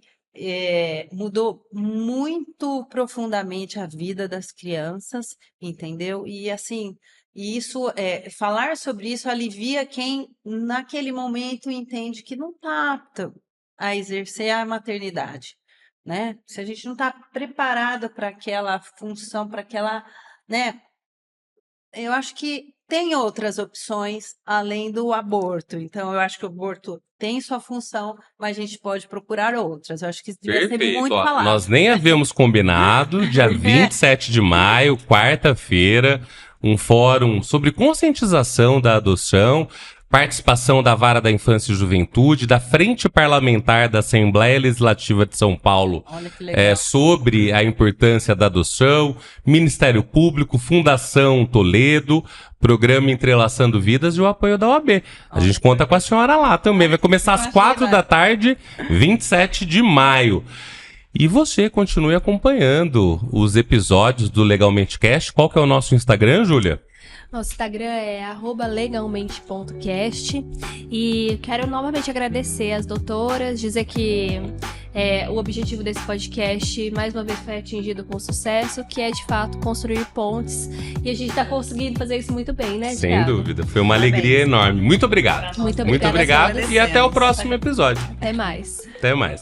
mudou muito profundamente a vida das crianças, entendeu? E assim. E isso, falar sobre isso alivia quem, naquele momento, entende que não está apto a exercer a maternidade, né? Se a gente não está preparado para aquela função, para aquela, né? Eu acho que tem outras opções além do aborto. Então, eu acho que o aborto tem sua função, mas a gente pode procurar outras. Eu acho que isso devia ser Perfeito. muito Ó, falado. nós nem havíamos combinado, dia 27 de maio, quarta-feira, um fórum sobre conscientização da adoção, participação da Vara da Infância e Juventude, da Frente Parlamentar da Assembleia Legislativa de São Paulo, Olha que legal. sobre a importância da adoção, Ministério Público, Fundação Toledo, Programa Entrelaçando Vidas e o apoio da OAB. A gente conta com a senhora lá também. Vai começar às 4 da tarde, 27 de maio. E você continue acompanhando os episódios do Legalmente Cast. Qual que é o nosso Instagram, Júlia? Nosso Instagram é @legalmente.cast e quero novamente agradecer as doutoras, dizer que o objetivo desse podcast mais uma vez foi atingido com sucesso, que é de fato construir pontes, e a gente está conseguindo fazer isso muito bem, né, Sem Thiago? dúvida, foi uma Parabéns. alegria enorme. Muito obrigado. Muito Muito obrigada, obrigado senhora. e até o próximo episódio. Até mais. Até mais.